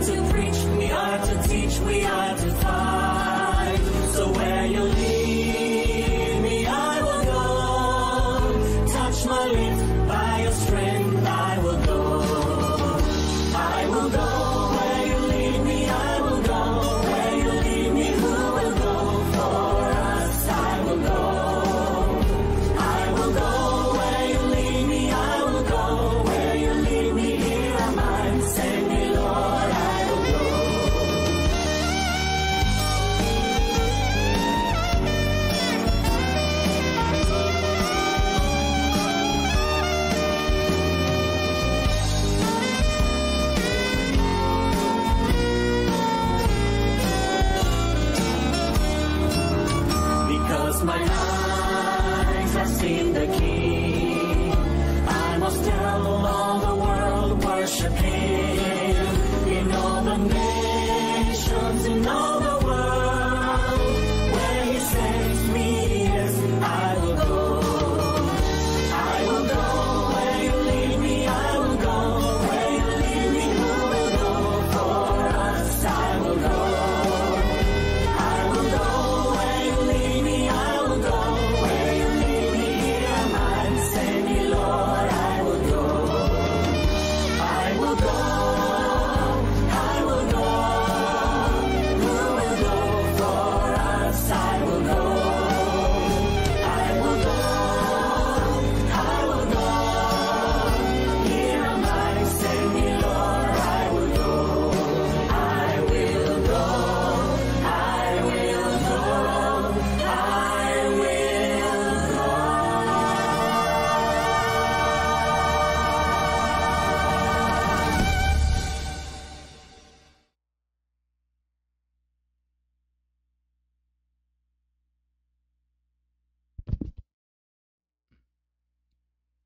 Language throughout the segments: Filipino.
to preach, we are to teach, we are to fight. So where you lead me, I will go. Touch my lips, by your strength I will go. I will go. Where you lead me, I will go. Where you lead me, who will go? For us, I will go. I will go. Where you lead me, I will go. Where you lead me, here am I. Send me, Lord, I will go. Because my eyes have seen the King, I must tell all the world, worship Him. In all the nations, in all the world, where He sends me, yes, I will go. I will go. Where you lead me, I will go. Where you lead me, who will go? For us, I will go. I will go. Where you lead me, I will go. Where you lead me, here am I. Send me, Lord, I will go. I will go. I will go. Who will go? For us, I will go. I will go. I will go. Here am I. Send me, Lord, I will go. I will go. I will go. I will go.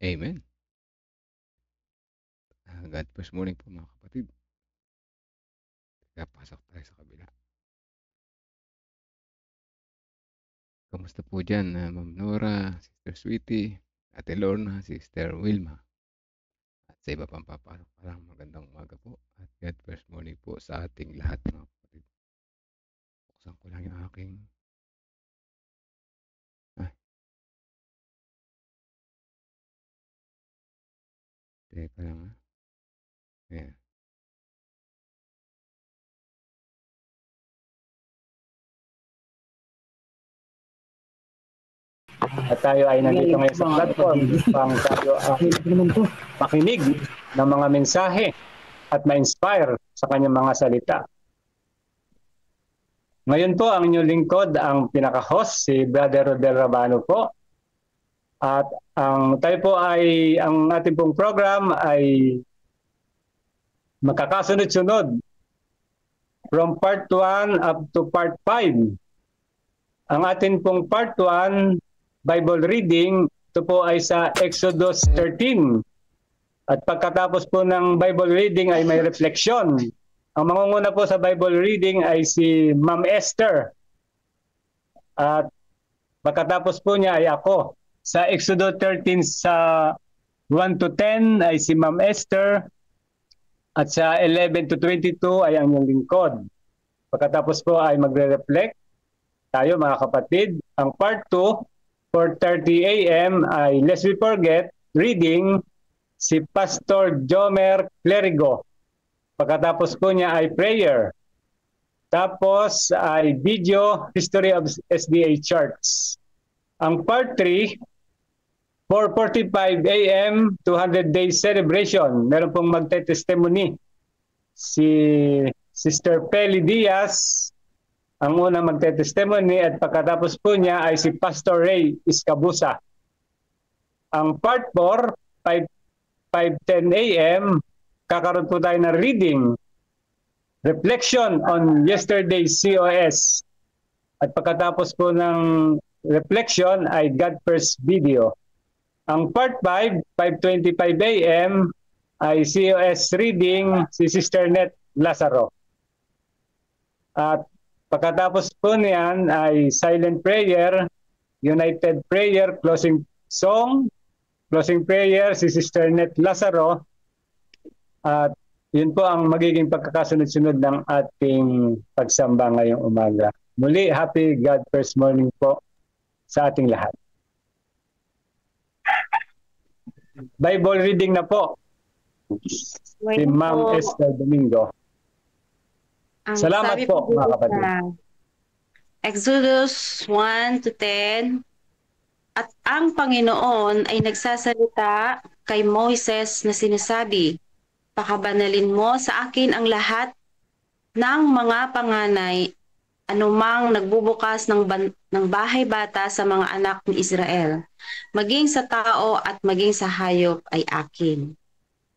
Amen. God bless morning po mga kapatid. Kaya pasok tayo sa kabila. Kamusta po dyan, Ma'am Nora, Sister Sweetie, Ate Lorna, Sister Wilma. At sa iba pang papasok pa lang, magandang umaga po. At God bless morning po sa ating lahat mga kapatid. Buksan ko lang yung aking... Teka lang ha. Ayan. At tayo ay nandito ngayon sa platform pang tayo makinig ng mga mensahe at ma-inspire sa kanyang mga salita. Ngayon po ang inyong lingkod, ang pinaka-host, si Brother Rodel Rabano po. At tayo po ay, ang ating pong program ay magkakasunod-sunod from part 1 up to part 5. Ang ating pong part 1, Bible reading, ito po ay sa Exodus 13. At pagkatapos po ng Bible reading ay may reflection. Ang mangunguna po sa Bible reading ay si Ma'am Esther. At pagkatapos po niya ay ako. Sa Exodus 13 sa 1 to 10 ay si Ma'am Esther. At sa 11 to 22 ay ang inyong lingkod. Pagkatapos po ay magre-reflect tayo mga kapatid. Ang part 2, 4:30 a.m. ay lest we forget, reading si Pastor Jomer Clerigo. Pagkatapos po niya ay prayer. Tapos ay video, history of SDA charts. Ang part 3, 4:45 a.m. 200 days celebration. Meron pong magte-testimony si Sister Peli Diaz, ang unang magte-testimony, at pagkatapos po niya ay si Pastor Ray Iscabusa. Ang part 4, 5:10 a.m., kakaroon po tayo ng reading, reflection on yesterday's COS. At pagkatapos po ng reflection ay God First video. Ang part 5, 5:25 a.m. ay COS reading si Sister Net Lazaro. At pagkatapos po niyan ay silent prayer, united prayer, closing song, closing prayer si Sister Net Lazaro. At Yun po ang magiging pagkakasunod-sunod ng ating pagsamba ngayong umaga. Muli, happy God First Morning po sa ating lahat. Bible reading na po. Si Ma'am Esther Domingo. Salamat po, mga kapatid. Exodus 1-10. At ang Panginoon ay nagsasalita kay Moises na sinasabi, pakabanalin mo sa akin ang lahat ng mga panganay, anumang nagbubukas ng bahay bata sa mga anak ni Israel, maging sa tao at maging sa hayop ay akin.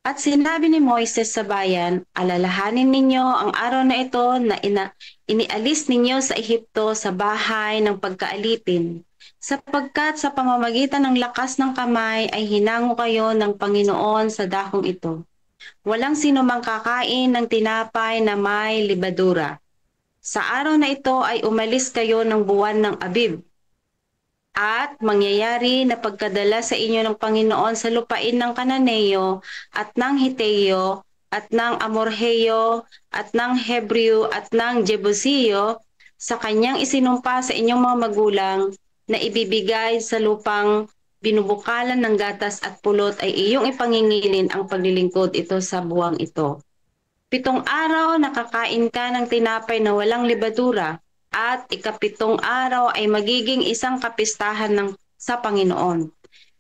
At sinabi ni Moises sa bayan, alalahanin ninyo ang araw na ito na inialis ninyo sa Ehipto sa bahay ng pagkaalipin, sapagkat sa pamamagitan ng lakas ng kamay ay hinango kayo ng Panginoon sa dakong ito. Walang sino mang kakain ng tinapay na may libadura. Sa araw na ito ay umalis kayo ng buwan ng Abib. At mangyayari na pagkadala sa inyo ng Panginoon sa lupain ng Kananeo at ng Hiteo at ng Amorheo at ng Hebreo at ng Jebuseo sa kanyang isinumpa sa inyong mga magulang na ibibigay sa lupang binubukalan ng gatas at pulot ay iyong ipangingilin ang paglilingkod ito sa buwang ito. 7 araw nakakain ka ng tinapay na walang libadura, at ika-7 araw ay magiging isang kapistahan sa Panginoon.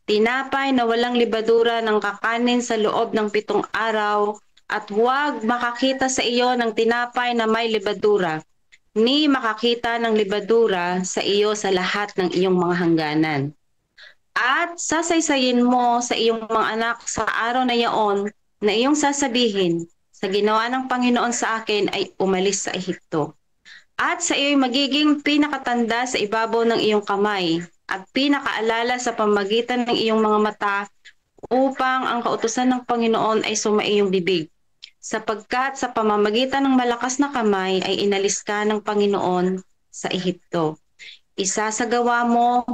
Tinapay na walang libadura ng kakanin sa loob ng 7 araw, at huwag makakita sa iyo ng tinapay na may libadura, ni makakita ng libadura sa iyo sa lahat ng iyong mga hangganan. At sasaysayin mo sa iyong mga anak sa araw na iyon na iyong sasabihin, sa ginawa ng Panginoon sa akin ay umalis sa Ehipto. At sa iyo'y magiging pinakatanda sa ibabaw ng iyong kamay at pinakaalala sa pamagitan ng iyong mga mata upang ang kautusan ng Panginoon ay sumaiyong bibig. Sapagkat sa pamamagitan ng malakas na kamay ay inalis ka ng Panginoon sa Ehipto. Isasagawa mo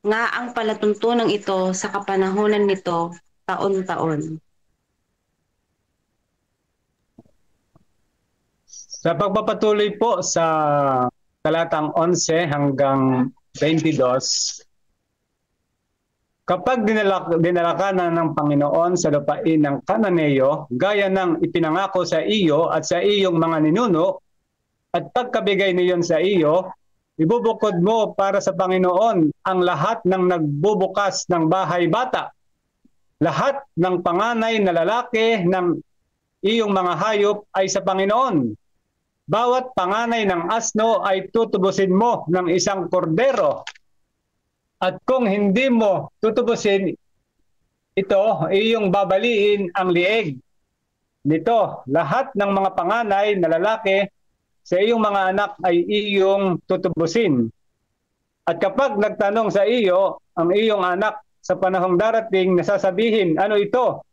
nga ang palatuntunan ito sa kapanahunan nito taon-taon. Sa pagpapatuloy po sa talatang 11 hanggang 22, kapag dinala ka na ng Panginoon sa lupain ng Kananeo, gaya ng ipinangako sa iyo at sa iyong mga ninuno, at pagkabigay niyon sa iyo, ibubukod mo para sa Panginoon ang lahat ng nagbubukas ng bahay bata, lahat ng panganay na lalaki ng iyong mga hayop ay sa Panginoon. Bawat panganay ng asno ay tutubusin mo ng isang kordero. At kung hindi mo tutubusin ito, iyong babaliin ang lieg nito. Lahat ng mga panganay na lalaki sa iyong mga anak ay iyong tutubusin. At kapag nagtanong sa iyo ang iyong anak sa panahong darating na sasabihin, ano ito?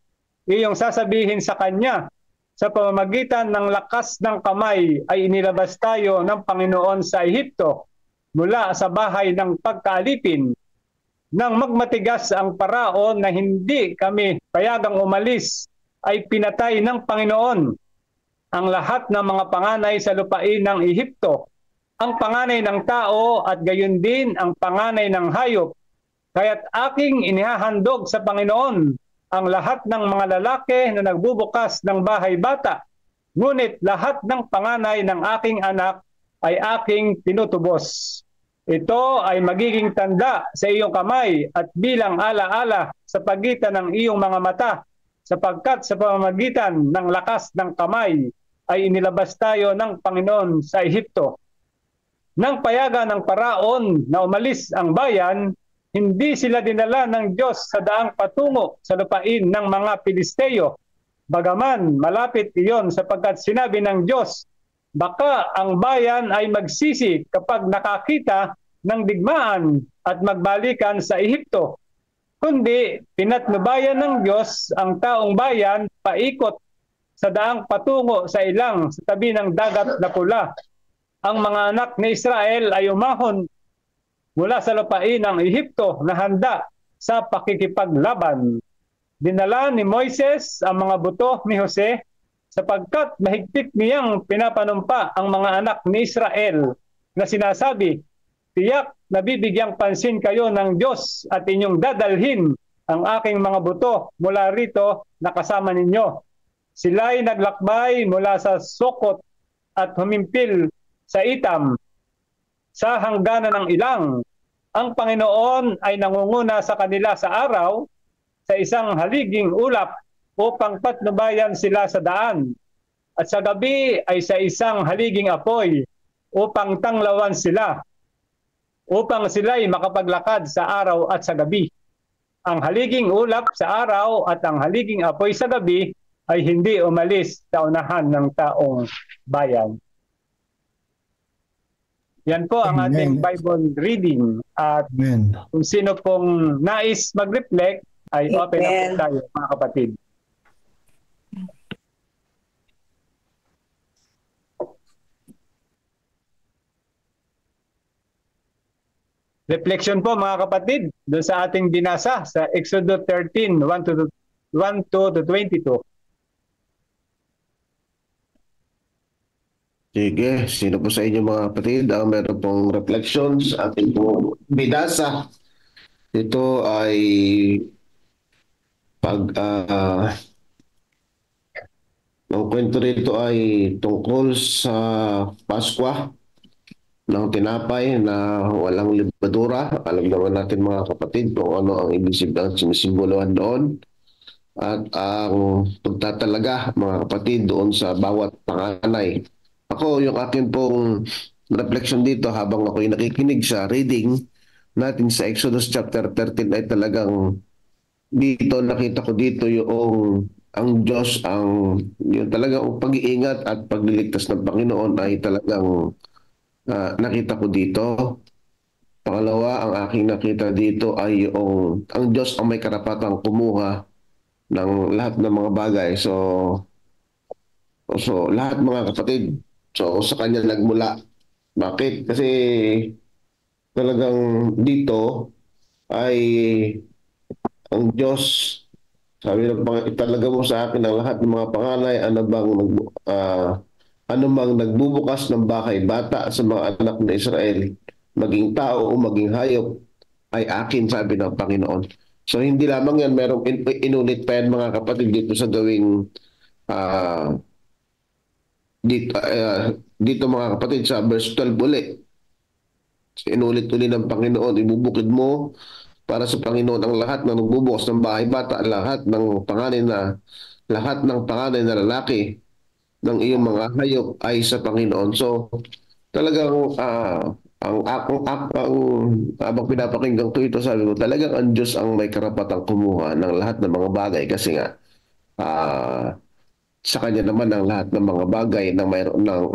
Iyong sasabihin sa kanya, sa pamamagitan ng lakas ng kamay ay inilabas tayo ng Panginoon sa Ehipto mula sa bahay ng pagkaalipin. Nang magmatigas ang paraon na hindi kami payagang umalis, ay pinatay ng Panginoon ang lahat ng mga panganay sa lupain ng Ehipto, ang panganay ng tao at gayon din ang panganay ng hayop. Kaya't aking inihahandog sa Panginoon ang lahat ng mga lalaki na nagbubukas ng bahay bata, ngunit lahat ng panganay ng aking anak ay aking tinutubos. Ito ay magiging tanda sa iyong kamay at bilang ala-ala sa pagitan ng iyong mga mata, sapagkat sa pamamagitan ng lakas ng kamay ay inilabas tayo ng Panginoon sa Ehipto. Nang payagan ng paraon na umalis ang bayan, hindi sila dinala ng Diyos sa daang patungo sa lupain ng mga Pilisteo. Bagaman malapit iyon sapagkat sinabi ng Diyos, baka ang bayan ay magsisi kapag nakakita ng digmaan at magbalikan sa Ehipto. Kundi pinatnubayan ng Diyos ang taong bayan paikot sa daang patungo sa ilang sa tabi ng dagat na pula. Ang mga anak ni Israel ay umahon mula sa lupain ng Ehipto na handa sa pakikipaglaban. Dinala ni Moises ang mga buto ni Jose sapagkat mahigpit niyang pinapanumpa ang mga anak ni Israel na sinasabi, tiyak na bibigyang pansin kayo ng Diyos at inyong dadalhin ang aking mga buto mula rito na kasama ninyo. Sila'y naglakbay mula sa Sukot at humimpil sa Itam sa hangganan ng Ilang. Ang Panginoon ay nangunguna sa kanila sa araw sa isang haliging ulap upang patnubayan sila sa daan. At sa gabi ay sa isang haliging apoy upang tanglawan sila, upang sila'y makapaglakad sa araw at sa gabi. Ang haliging ulap sa araw at ang haliging apoy sa gabi ay hindi umalis sa unahan ng taong bayan. Yan po ang ating Bible reading. At kung sino pong nais mag-reflect, ay open up po tayo, mga kapatid. Reflection po, mga kapatid, doon sa ating binasa sa Exodus 13, 1 to 22. Sige, sino po sa inyo mga kapatid ang meron pong reflections sa ating pong binasa? Ito ay ang kwento rito ay tungkol sa Paskwa ng tinapay na walang libadura. Alam naman natin mga kapatid kung ano ang ibig sabihin, sinisimbolohan doon. At ang pagtatalaga mga kapatid doon sa bawat panganay. Ako, yung akin pong reflection dito habang ako'y nakikinig sa reading natin sa Exodus chapter 13 ay talagang dito nakita ko dito yung ang Diyos, yung talagang pag-iingat at pagliligtas ng Panginoon ay talagang nakita ko dito. Pangalawa, ang aking nakita dito ay ang Diyos ang may karapatang kumuha ng lahat ng mga bagay. So lahat mga kapatid, so sa kanya nagmula. Bakit? Kasi talagang dito ay ang Diyos, sabi ng italaga mo sa akin ang lahat ng mga panganay, ano mang nagbubukas ng bahay bata sa mga anak ng Israel, maging tao o maging hayop, ay akin, sabi ng Panginoon. So hindi lamang yan, merong inulit pa yan mga kapatid dito sa gawing dito mga kapatid sa verse 12 ulit. Inulit-ulit ng Panginoon, ibubukid mo para sa Panginoon ang lahat ng nagbubukas ng bahay bata, lahat ng panganay na lalaki ng iyong mga hayop ay sa Panginoon. So talagang habang pinapakinggan ko ito, sabi ko talagang ang Diyos ang may karapatang kumuha ng lahat ng mga bagay kasi nga sa kanya naman ang lahat ng mga bagay na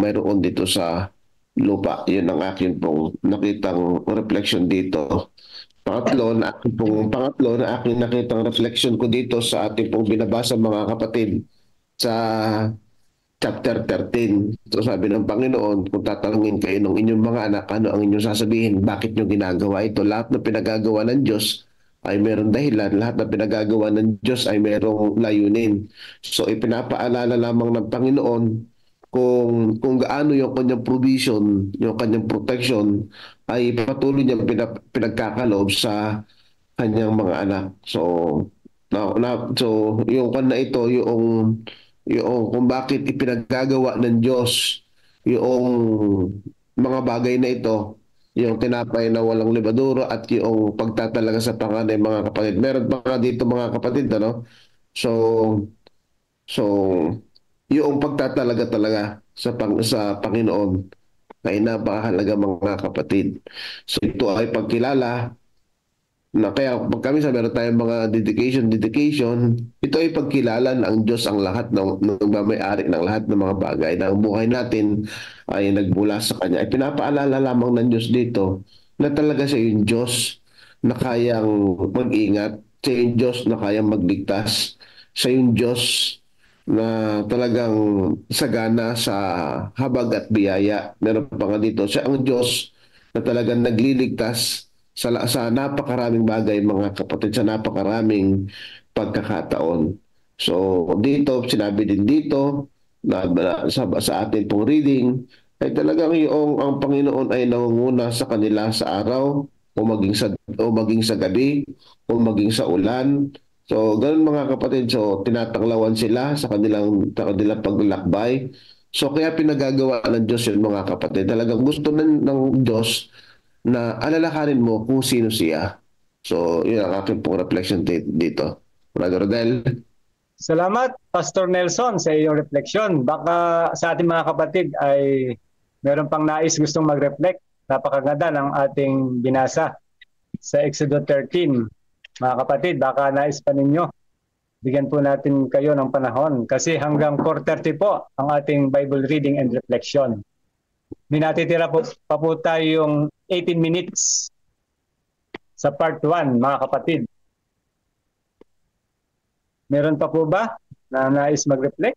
mayroon dito sa lupa. Yun ang akin pong nakitang reflection dito. Pangatlo na aking nakitang reflection ko dito sa ating pong binabasa mga kapatid sa chapter 13. So sabi ng Panginoon, kung tatanungin kayo ng inyong mga anak, ano ang inyong sasabihin? Bakit nyo ginagawa ito? Lahat na pinagagawa ng Diyos ay mayroong dahilan. Lahat na pinagagawa ng Diyos ay mayroong layunin. So ipinapaalala lamang ng Panginoon kung gaano yung kanyang provision, yung kanyang protection ay patuloy niyang pinagkakaloob sa kanyang mga anak. So yung kanya ito, yung kung bakit ipinaggagawa ng Diyos yung mga bagay na ito, yung tinapay na walang libadura at yung pagtatalaga sa panganay mga kapatid. Meron pa nga dito mga kapatid, ano? So yung pagtatalaga talaga sa Panginoon ay napakahalaga mga kapatid. So ito ay pagkilala na kaya pag kami sa meron tayong mga dedication, ito ay pagkilala na ang Diyos ang lahat ng may-ari ng lahat ng mga bagay na ang buhay natin ay nagmula sa Kanya. Ay pinapaalala lamang ng Diyos dito na talaga siya yung Diyos na kayang mag-ingat, siya yung Diyos na kayang magligtas, siya yung Diyos na talagang sagana sa habag at biyaya. Meron pa nga dito, siya ang Diyos na talagang nagliligtas sa napakaraming bagay mga kapatid, sa napakaraming pagkakataon. So dito, sinabi din dito sa atin pong reading, ay talagang ang Panginoon ay nangunguna sa kanila sa araw o maging sa gabi o maging sa ulan. So, ganun mga kapatid. So, tinatanglawan sila sa kanilang paglalakbay. So, kaya pinagagawa ng Diyos yun mga kapatid. Talagang gusto ng Diyos na alalakarin mo kung sino siya. So, yun ang aking pong reflection dito. Brother Rodel. Salamat, Pastor Nelson, sa iyong refleksyon. Baka sa ating mga kapatid ay meron pang nais gustong mag-reflect. Napakaganda ng ating binasa sa Exodus 13. Mga kapatid, baka nais pa ninyo. Bigyan po natin kayo ng panahon kasi hanggang 4:30 po ang ating Bible reading and reflection. May natitira pa po tayong 18 minutes sa part 1, mga kapatid. Meron pa po ba na nais mag-reflect?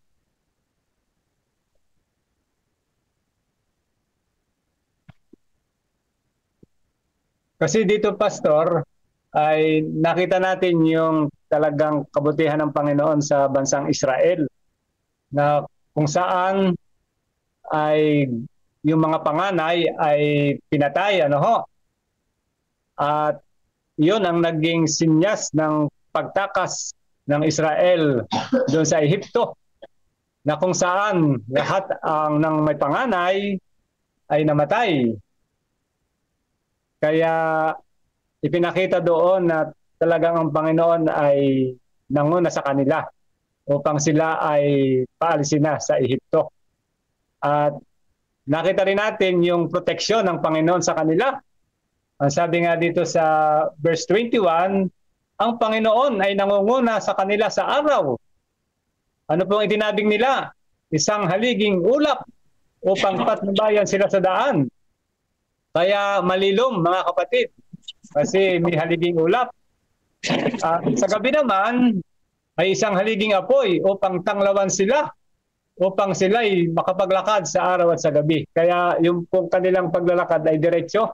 Kasi dito, Pastor, ay nakita natin yung talagang kabutihan ng Panginoon sa bansang Israel na kung saan ay yung mga panganay ay pinatay, ano ho? At yun ang naging sinyas ng pagtakas ng Israel doon sa Ehipto, na kung saan lahat ng may panganay ay namatay. Kaya ipinakita doon na talagang ang Panginoon ay nanguna sa kanila upang sila ay paalisin na sa Ehipto. At nakita rin natin yung proteksyon ng Panginoon sa kanila. Ang sabi nga dito sa verse 21, ang Panginoon ay nangunguna sa kanila sa araw. Ano pong itinabing nila? Isang haliging ulap upang patnubayan sila sa daan. Kaya malilom, mga kapatid, kasi may haliging ulap. Sa gabi naman ay isang haliging apoy upang tanglawan sila, upang sila ay makapaglakad sa araw at sa gabi. Kaya yung kung kanilang paglalakad ay diretsyo,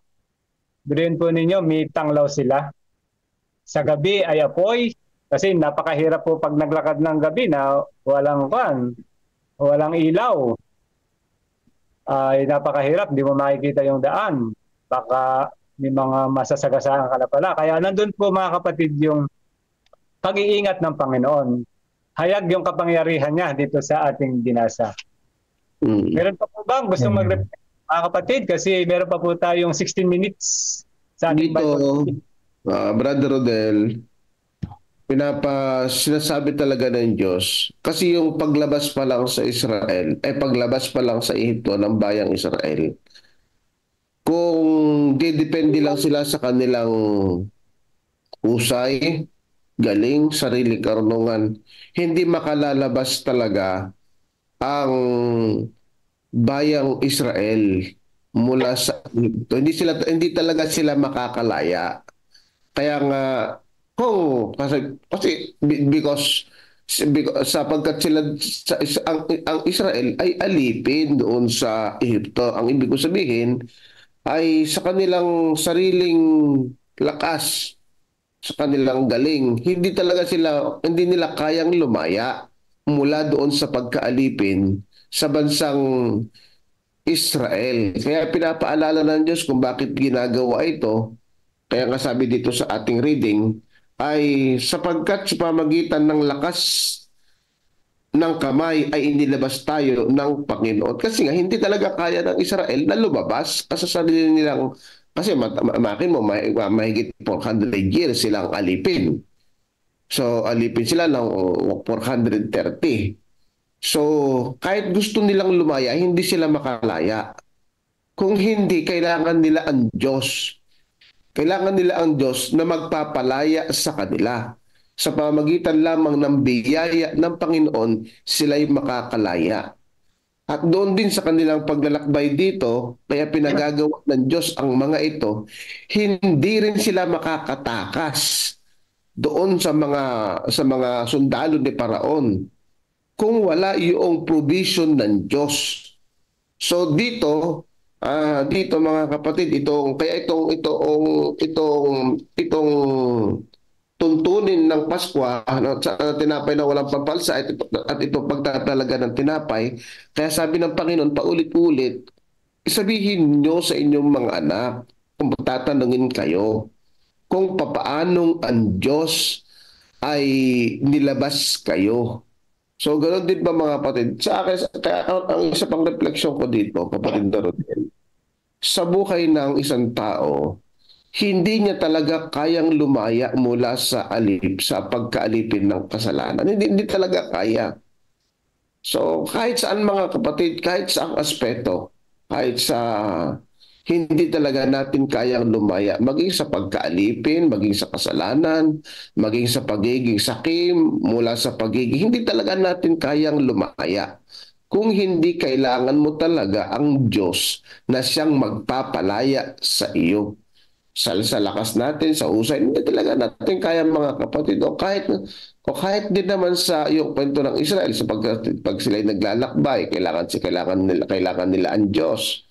bilhin po ninyo, may tanglaw sila. Sa gabi ay apoy, kasi napakahirap po pag naglakad ng gabi na walang ilaw. Ay napakahirap, di mo makikita yung daan. Baka may mga masasagasaan ka na pala. Kaya nandun po mga kapatid yung pag-iingat ng Panginoon. Hayag yung kapangyarihan niya dito sa ating binasa. Meron pa po bang gusto mag-reflect mga kapatid? Kasi meron pa po tayong 16 minutes sa ating Dito, Brother Rodel, sinasabi talaga ng Diyos, kasi yung paglabas pa lang sa paglabas pa lang sa Ehipto ng bayang Israel, kung didepende lang sila sa kanilang husay, galing, sarili karunungan, hindi makalalabas talaga ang bayang Israel mula sa Ehipto. Hindi talaga sila makakalaya. Kaya nga, because sapagkat sila ang Israel ay alipin doon sa Ehipto. Ang ibig ko sabihin ay sa kanilang sariling lakas, sa kanilang galing, hindi nila kayang lumaya mula doon sa pagkaalipin sa bansang Israel. Kaya pinapaalala ng Diyos kung bakit ginagawa ito. Kaya nga sabi dito sa ating reading, ay sapagkat sa pamagitan ng lakas ng kamay ay inilabas tayo ng Panginoon. Kasi nga hindi talaga kaya ng Israel na lumabas sa sarili nilang, kasi makin mo mahigit 400 years silang alipin. So alipin sila ng 430. So kahit gusto nilang lumaya, hindi sila makalaya. Kung hindi, kailangan nila ang Diyos. Kailangan nila ang Diyos na magpapalaya sa kanila. Sa pamamagitan lamang ng biyaya ng Panginoon, sila'y makakalaya. At doon din sa kanilang paglalakbay dito, kaya pinagagawa ng Diyos ang mga ito, hindi rin sila makakatakas doon sa mga sundalo ni Paraon kung wala yung provision ng Diyos. So dito mga kapatid, itong tuntunin ng Pasko sa tinapay na walang pampalsa at ito pagtatalaga ng tinapay. Kaya sabi ng Panginoon, paulit-ulit, sabihin nyo sa inyong mga anak, kung tatanungin kayo, kung papaanong ang Diyos ay nilabas kayo. So, ganoon din ba mga kapatid? Sa akin, kaya ang isa pang refleksyon ko dito, kapatid na Rodel, sa buhay ng isang tao, hindi niya talaga kayang lumaya mula sa sa pagkaalipin ng kasalanan. Hindi talaga kaya. So, kahit saan mga kapatid, kahit sa aspeto, kahit sa hindi talaga natin kayang lumaya, maging sa pagkaalipin, maging sa kasalanan, maging sa pagiging sakim, mula sa pagiging, hindi talaga natin kayang lumaya. Kung hindi kailangan mo talaga ang Diyos na siyang magpapalaya sa iyo. Sa lakas natin, sa usay, hindi talaga natin kaya mga kapatid. O kahit din naman sa yung kwento ng Israel, sa pag sila naglalakbay, kailangan nila ang Diyos.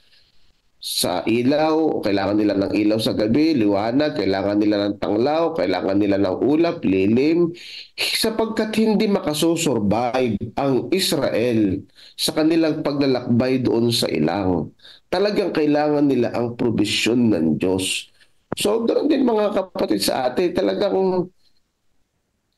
Sa ilaw, kailangan nila ng ilaw sa gabi, liwanag, kailangan nila ng tanglaw, kailangan nila ng ulap, lilim, sapagkat hindi makasusurvive ang Israel sa kanilang paglalakbay doon sa ilang. Talagang kailangan nila ang probisyon ng Diyos. So, doon din mga kapatid sa atin, talagang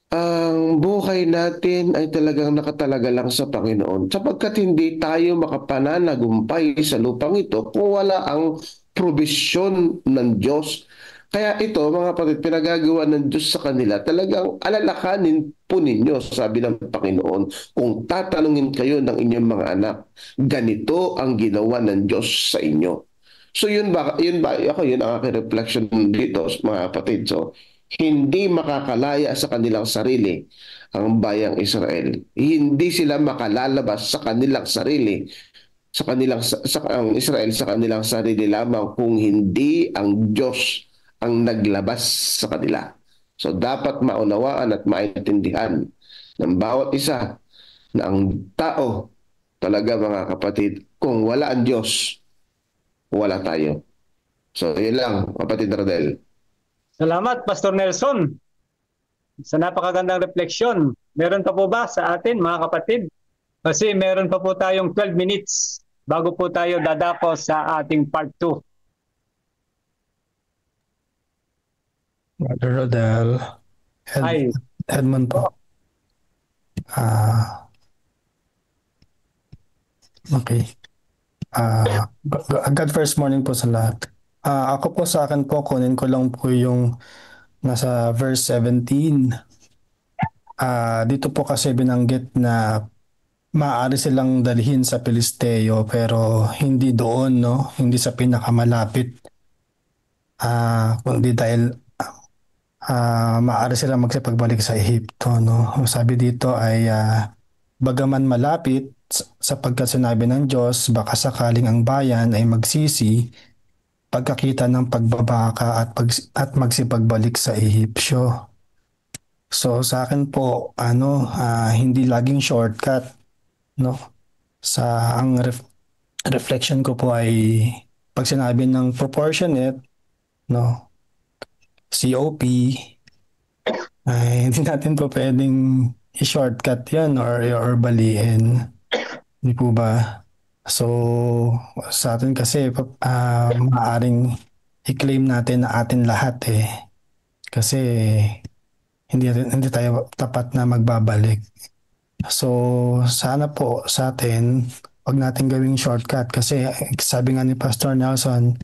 ang buhay natin ay talagang nakatalaga lang sa Panginoon sapagkat hindi tayo makapananagumpay sa lupang ito kung wala ang probisyon ng Diyos. Kaya ito, mga kapatid, pinagagawa ng Diyos sa kanila, talagang alalakanin po ninyo, sabi ng Panginoon, kung tatanungin kayo ng inyong mga anak, ganito ang ginawa ng Diyos sa inyo. So yun ang aking reflection dito, mga kapatid. So, hindi makakalaya sa kanilang sarili ang bayang Israel. Hindi sila makalalabas sa kanilang sarili, ang Israel sa kanilang sarili lamang kung hindi ang Diyos ang naglabas sa kanila. So dapat maunawaan at maintindihan ng bawat isa na ang tao talaga mga kapatid, kung wala ang Diyos, wala tayo. So yun lang, kapatid Rodel. Salamat, Pastor Nelson, sa napakagandang refleksyon. Meron pa po ba sa atin, mga kapatid? Kasi meron pa po tayong 12 minutes bago po tayo dadako sa ating part 2. Brother Rodel, Hi. Edmund po. Okay. God first morning po sa lahat. Ako po sa akin po, kunin ko lang po yung nasa verse 17. Dito po kasi binanggit na maaari silang dalhin sa Pilisteo pero hindi doon, no? Hindi sa pinakamalapit. Kundi dahil maaari silang magsipagbalik sa Ehipto, no? Sabi dito ay bagaman malapit sapagkat sinabi ng Diyos baka sakaling ang bayan ay magsisi pagkakita ng pagbabaka at magsipagbalik sa Ehipsyo. So sa akin po hindi laging shortcut, no? Sa ang reflection ko po ay pag sinabi ng proportionate, no? COP ay hindi natin po pwedeng i-shortcut yan or baliin. Hindi po ba? So, sa atin kasi maaaring i-claim natin na atin lahat Kasi hindi tayo tapat na magbabalik. So, sana po sa atin, wag natin gawing shortcut kasi sabi nga ni Pastor Nelson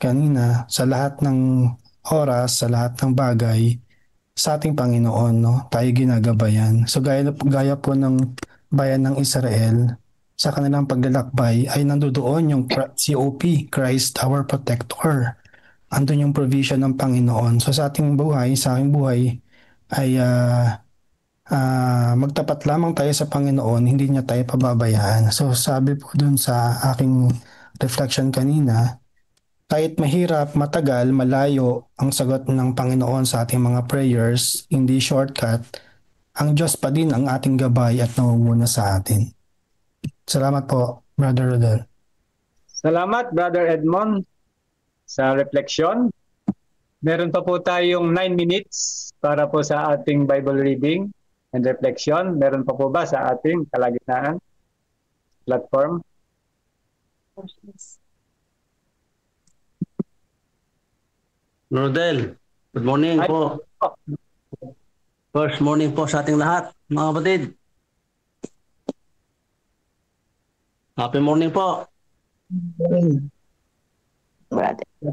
kanina, sa lahat ng oras, sa lahat ng bagay, sa ating Panginoon, no, tayo ginagabayan. So, gaya po ng bayan ng Israel, sa kanilang paglalakbay ay nandoon yung COP, Christ our Protector. Andun yung provision ng Panginoon. So sa ating buhay, sa aking buhay, ay magtapat lamang tayo sa Panginoon, hindi niya tayo pababayaan. So sabi po dun sa aking reflection kanina, kahit mahirap, matagal, malayo ang sagot ng Panginoon sa ating mga prayers, hindi shortcut, ang Diyos pa din ang ating gabay at namumuna sa atin. Salamat po, Brother Rodel. Salamat, Brother Edmond, sa refleksyon. Meron pa po tayong 9 minutes para po sa ating Bible reading and reflection. Meron pa po ba sa ating kalagitnaan platform? Rodel, good morning Ay, po. First morning po sa ating lahat, mga kapatid. Happy morning po.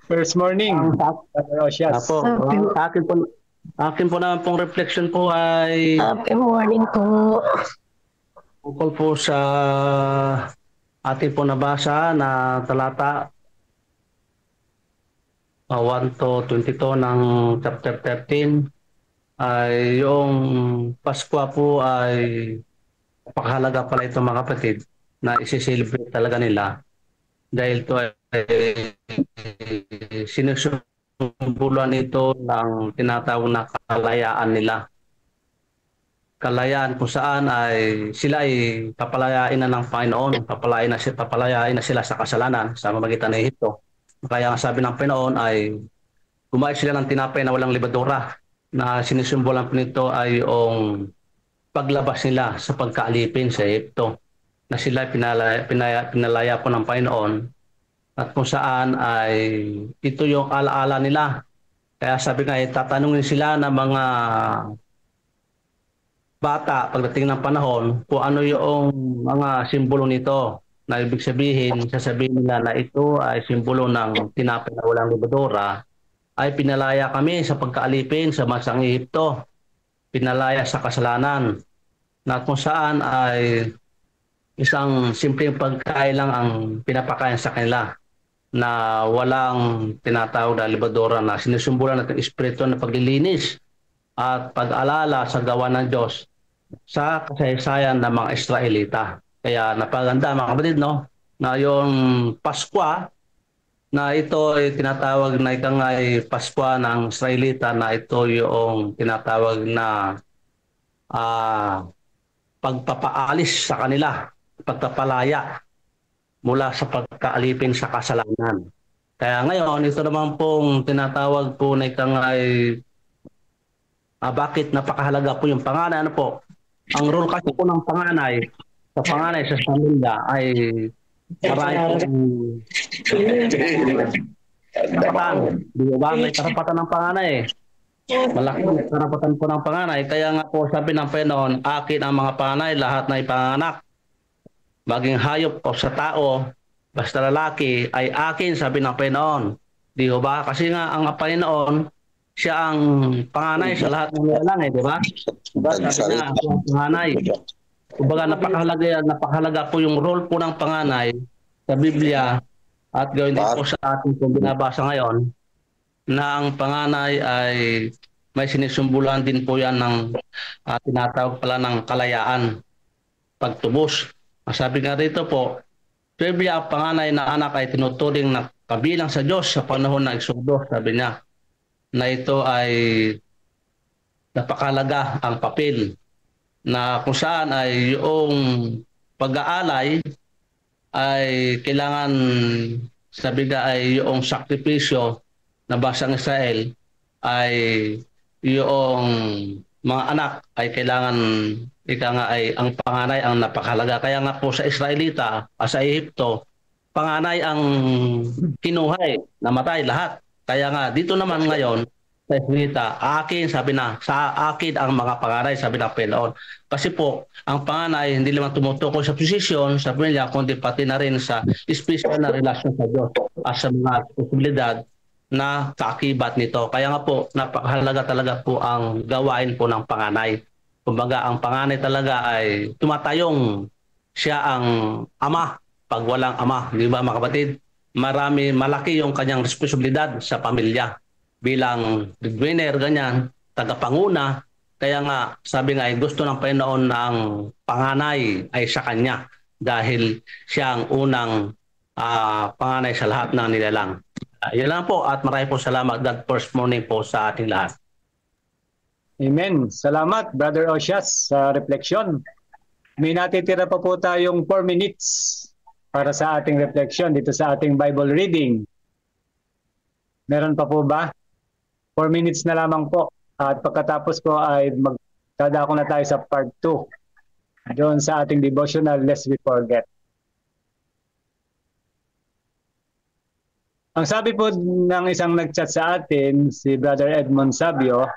First morning, Brother Osias. Apo, akin po naman pong reflection po ay Happy morning po. tungkol po sa ating po nabasa na talata 1 to 22 ng chapter 13 ay yung Paskwa po ay napakahalaga pala ito mga kapatid na isi-celebrate talaga nila dahil ito ay sinusumbulan ito ng tinatawag na kalayaan nila. Kalayaan kung saan ay sila ay papalayain na ng Panginoon, papalayain na sila sa kasalanan sa pamamagitan ng Ehipto. Kaya ang sabi ng Panginoon ay kumain sila ng tinapay na walang libadura na sinisumbulan po nito ay yung paglabas nila sa pagkaalipin sa Ehipto na sila pinalaya po ng Panginoon at kung saan ay ito yung alaala nila. Kaya sabi nga tatanungin sila ng mga bata pagdating ng panahon kung ano yung mga simbolo nito na ibig sabihin, sasabihin nila na ito ay simbolo ng tinapay na walang libadura ay pinalaya kami sa pagkaalipin sa bansang Ehipto, pinalaya sa kasalanan na kung saan ay isang simpleng pagkain lang ang pinapakain sa kanila na walang tinatawag na libadura na sinusumbulan ng espiritu na paglilinis at pag-alala sa gawa ng Diyos sa kasaysayan ng mga Israelita. Kaya napaganda mga kapatid, no? Na yung Paskwa na ito ay tinatawag na ikang ay Paskwa ng Israelita na ito yung tinatawag na pagpapaalis sa kanila, pagpapalaya mula sa pagkaalipin sa kasalanan. Kaya ngayon, ito naman pong tinatawag po na ikang ay bakit napakahalaga po yung panganay. Ano po? Ang role kasi po ng panganay sa pamilya ay marami karapatan. Di ba? May karapatan ng panganay. Malaki ang karapatan po ng panganay. Kaya nga po sabi ng Panginoon, akin ang mga panganay, lahat na ipanganak. Maging hayop o sa tao, basta lalaki, ay akin, sabi ng Panginoon. Di ba? Kasi nga ang Panginoon, siya ang panganay sa lahat ng nilalang, di ba? Sabi niya, ang panganay. Kumbaga napakahalaga po yung role po ng panganay sa Biblia at gawin din po sa ating kung binabasa ngayon na ang panganay ay may sinisumbulan din po yan ng tinatawag pala ng kalayaan, pagtubos. Sabi nga rito po, Biblia, ang panganay na anak ay tinuturing na kabilang sa Diyos sa panahon ng Exodus, sabi niya, na ito ay napakahalaga ang papel na kung saan ay yung pag-aalay ay kailangan sabi nga ay yung sakripisyo na bansang Israel ay yung mga anak ay kailangan ay ang panganay ang napakahalaga. Kaya nga po sa Israelita, sa Ehipto, panganay ang kinuhay, namatay lahat. Kaya nga dito naman ngayon sa Israelita, akin, sabi na, sa akin ang mga panganay, sabi ng Panginoon. Kasi po, ang panganay hindi naman tumutukoy sa posisyon, sa pamilya, kundi pati na rin sa special na relasyon sa Diyos at sa mga posibilidad na kaakibat nito. Kaya nga po, napakahalaga talaga po ang gawain po ng panganay. Kumbaga, ang panganay talaga ay tumatayong siya ang ama pag walang ama. Di ba mga kapatid? Malaki yung kanyang responsibilidad sa pamilya bilang breadwinner, ganyan, tagapanguna. Kaya nga, sabi nga, gusto ng Panginoon na ang panganay ay sa kanya dahil siya ang unang panganay sa lahat ng nilalang. Yan lang po at marami po salamat. God first morning po sa ating lahat. Amen. Salamat, Brother Osias, sa refleksyon. May natitira pa po tayong 4 minutes para sa ating refleksyon dito sa ating Bible reading. Meron pa po ba? 4 minutes na lamang po. At pagkatapos po ay magdadako na tayo sa part 2 doon sa ating devotional Lest We Forget. Ang sabi po ng isang nagchat sa atin, si Brother Edmond Sabio,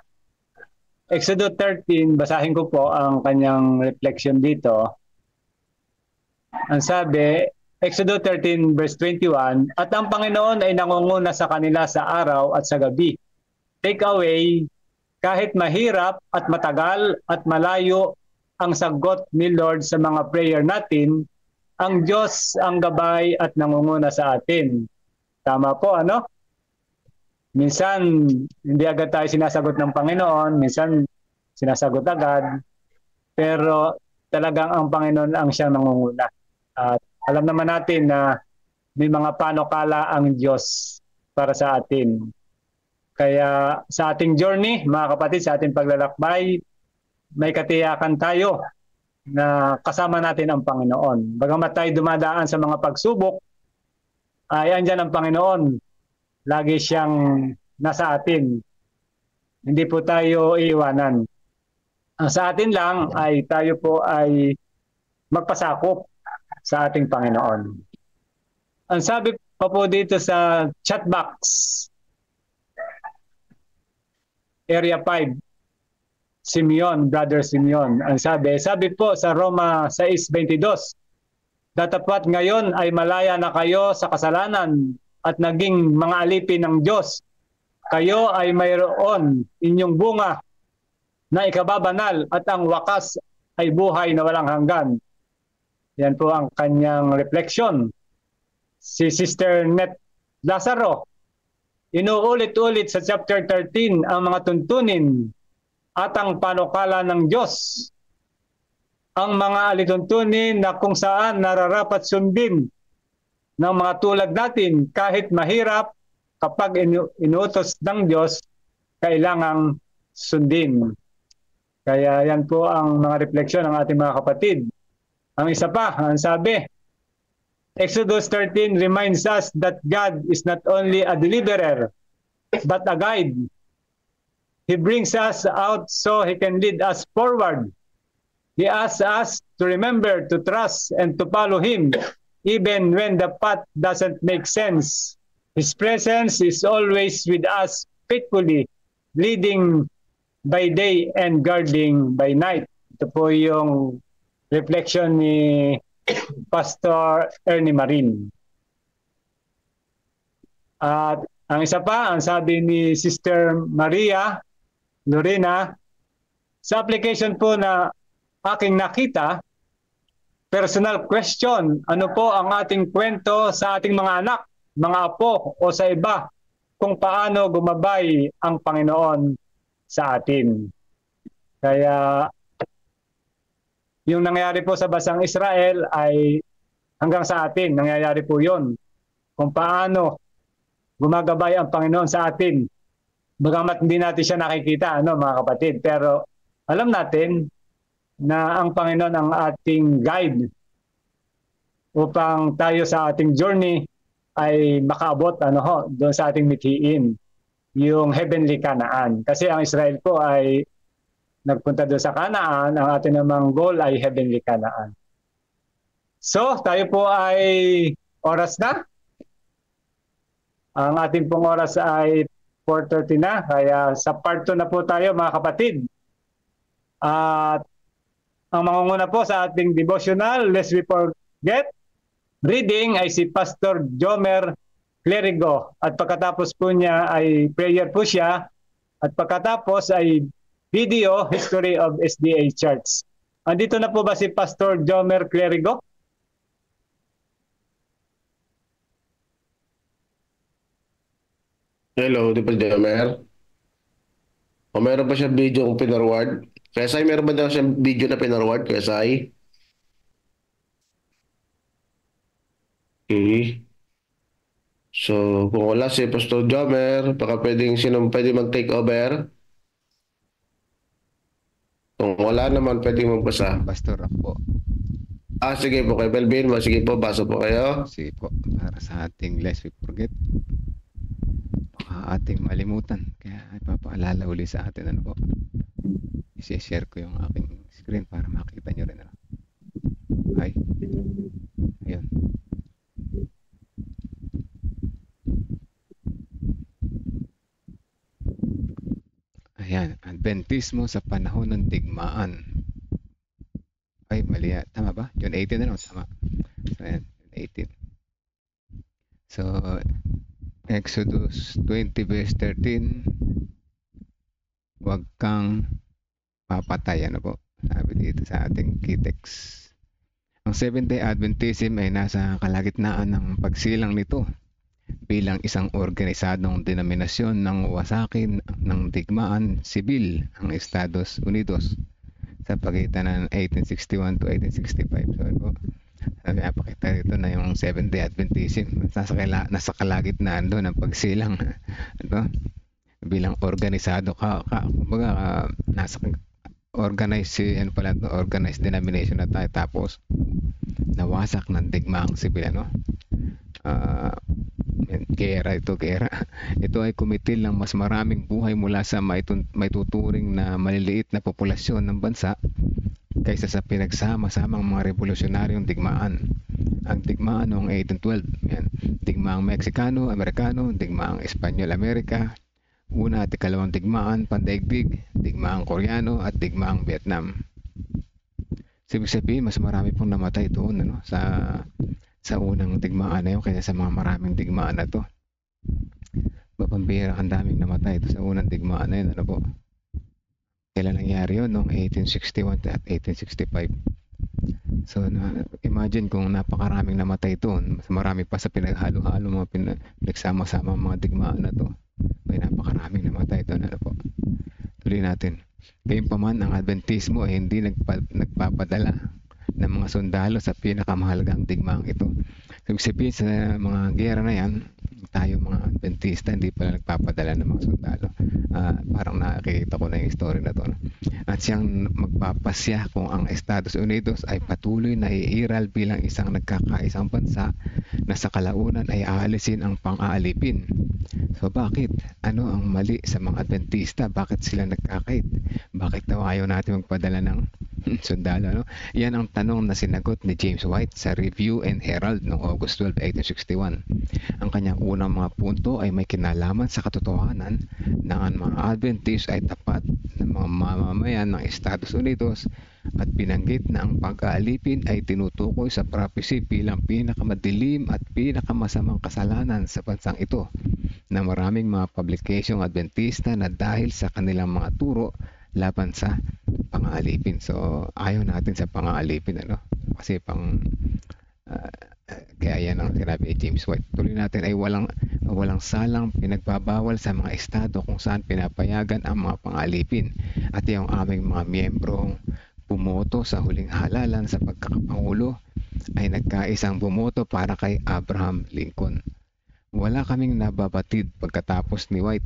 Exodus 13, basahin ko po ang kanyang reflection dito. Ang sabi, Exodus 13 verse 21, at ang Panginoon ay nangunguna sa kanila sa araw at sa gabi. Take away, kahit mahirap at matagal at malayo ang sagot ni Lord sa mga prayer natin, ang Diyos ang gabay at nangunguna sa atin. Tama po, ano? Minsan, hindi agad tayo sinasagot ng Panginoon, minsan sinasagot agad, pero talagang ang Panginoon ang siyang nangunguna. At alam naman natin na may mga panukala ang Diyos para sa atin. Kaya sa ating journey, mga kapatid, sa ating paglalakbay, may katiyakan tayo na kasama natin ang Panginoon. Bagamat tayo dumadaan sa mga pagsubok, ay andyan ang Panginoon. Lagi siyang nasa atin. Hindi po tayo iiwanan. Ang sa atin lang ay tayo po ay magpasakop sa ating Panginoon. Ang sabi pa po dito sa chat box, Area 5, Simeon, Brother Simeon, ang sabi po sa Roma 6:22, datapat ngayon ay malaya na kayo sa kasalanan at naging mga alipin ng Diyos. Kayo ay mayroon inyong bunga na ikababanal at ang wakas ay buhay na walang hanggan. Yan po ang kanyang reflection. Si Sister Net Lazaro, inuulit-ulit sa chapter 13 ang mga tuntunin at ang panukala ng Diyos. Ang mga alituntunin na kung saan nararapat sundin ng mga tulad natin kahit mahirap, kapag inuutos ng Diyos, kailangang sundin. Kaya yan po ang mga refleksyon ng ating mga kapatid. Ang isa pa, ang sabi, Exodus 13 reminds us that God is not only a deliverer, but a guide. He brings us out so He can lead us forward. He asks us to remember to trust and to follow Him, even when the path doesn't make sense. His presence is always with us faithfully, leading by day and guarding by night. Ito po yung reflection ni Pastor Ernie Marin. At ang isa pa, ang sabi ni Sister Maria Lorena, sa application po na aking nakita, personal question, ano po ang ating kwento sa ating mga anak, mga apo o sa iba kung paano gumabay ang Panginoon sa atin. Kaya yung nangyayari po sa bansang Israel ay hanggang sa atin, nangyayari po yun. Kung paano gumagabay ang Panginoon sa atin. Bagamat hindi natin siya nakikita, mga kapatid. Pero alam natin na ang Panginoon ang ating guide upang tayo sa ating journey ay makaabot doon sa ating mithiin, yung heavenly Canaan. Kasi ang Israel po ay nagpunta doon sa Canaan, ang ating namang goal ay heavenly Canaan. So, tayo po ay oras na. Ang ating pong oras ay 4:30 na, kaya sa part 2 na po tayo mga kapatid. At ang mangunguna po sa ating devotional, Lest We Forget, reading ay si Pastor Jomer Clerigo. At pagkatapos po niya ay prayer po siya. At pagkatapos ay video history of SDA Church. Andito na po ba si Pastor Jomer Clerigo? Hello, di ba Jomer? O meron pa siya video kung pinarward? Kaya Sai, meron ba daw siya video na pinarward? Kaya Sai? Okay. So, kung wala si Pastor Jomer, baka sinong pwede mag-take over? Kung wala naman, pwede magbasa. Pastor ako po. Sige po kay Belvin. Sige po, basa po kayo. Sige po. Para sa ating Lest We Forget. baka ating malimutan. Kaya ipapaalala uli sa atin, ano po. I-share ko yung aking screen para makita nyo rin, ano. Ay, ayun. Ayan, Adventismo sa panahon ng digmaan. Ay, mali. Tama ba? June 18 na, no? Tama. So, ayan, June 18. So, Exodus 20 verse 13, huwag kang papatay, ano po? Sabi dito sa ating key text. Ang Seventh-day Adventism ay nasa kalagitnaan ng pagsilang nito bilang isang organisadong denominasyon ng wasakin ng digmaan sibil ang Estados Unidos sa pagitan ng 1861 to 1865. So, po, sabi, napakita rito na yung Seventh-day Adventism nasa kalagitnaan doon ng pagsilang ito, bilang organisado kumbaga nasa organized denomination na tayo, tapos nawasak ng digmaang sibil, ano. Gera. Ito ay kumitil ng mas maraming buhay mula sa may tuturing na maliliit na populasyon ng bansa kaysa sa pinagsama-samang mga revolusyonaryong digmaan. Ang digmaan noong 1812, yan, digmaang Meksikano, Amerikano, digmaang Espanyol-Amerika, una at ikalawang digmaan pandaigdig, digmaang Koreano at digmaang Vietnam. Ibig sabihin, mas marami pong namatay doon, ano, sa unang digmaan na yun kaysa sa mga maraming digmaan na to. Pambira, ang daming namatay ito sa unang digmaan na yun, ano po. Kailan nangyari yun? Noong 1861 at 1865. So, imagine kung napakaraming namatay doon, mas marami pa sa pinaghalo-halo, mga pinagsama-sama mga digmaan na to. May napakaraming namatay doon, ano po. Tuloy natin. Gayunpaman, ang Adventismo ay hindi nagpapadala ng mga sundalo sa pinakamahalagang digmaang ito. So, sabihin sa mga gera na yan, tayo mga Adventista hindi pala nagpapadala ng mga sundalo. Parang nakikita ko na yung story na to, no? At siyang magpapasya kung ang Estados Unidos ay patuloy na iiral bilang isang nagkakaisang bansa na sa kalaunan ay aalisin ang pang-aalipin. So bakit? Ano ang mali sa mga Adventista? Bakit sila nagkakait? Bakit daw ayaw natin magpadala ng sundalo, no? Yan ang tanong na sinagot ni James White sa Review and Herald noong August 12, 1861. Ang kanyang unang mga punto ay may kinalaman sa katotohanan na ang mga Adventist ay tapat ng mga mamamayan ng Estados Unidos at binanggit na ang pag-aalipin ay tinutukoy sa prophecy bilang pinakamadilim at pinakamasamang kasalanan sa bansang ito, na maraming mga publicasyong Adventista na dahil sa kanilang mga turo laban sa pang-aalipin. So ayaw natin sa pang-aalipin, ano, kasi kaya yan ang sinabi ni James White. Tuloy natin ay walang salang pinagbabawal sa mga estado kung saan pinapayagan ang mga pang-aalipin, at yung aming mga miyembrong bumoto sa huling halalan sa pagkakapangulo ay nagkaisang bumoto para kay Abraham Lincoln. Wala kaming nababatid pagkatapos ni White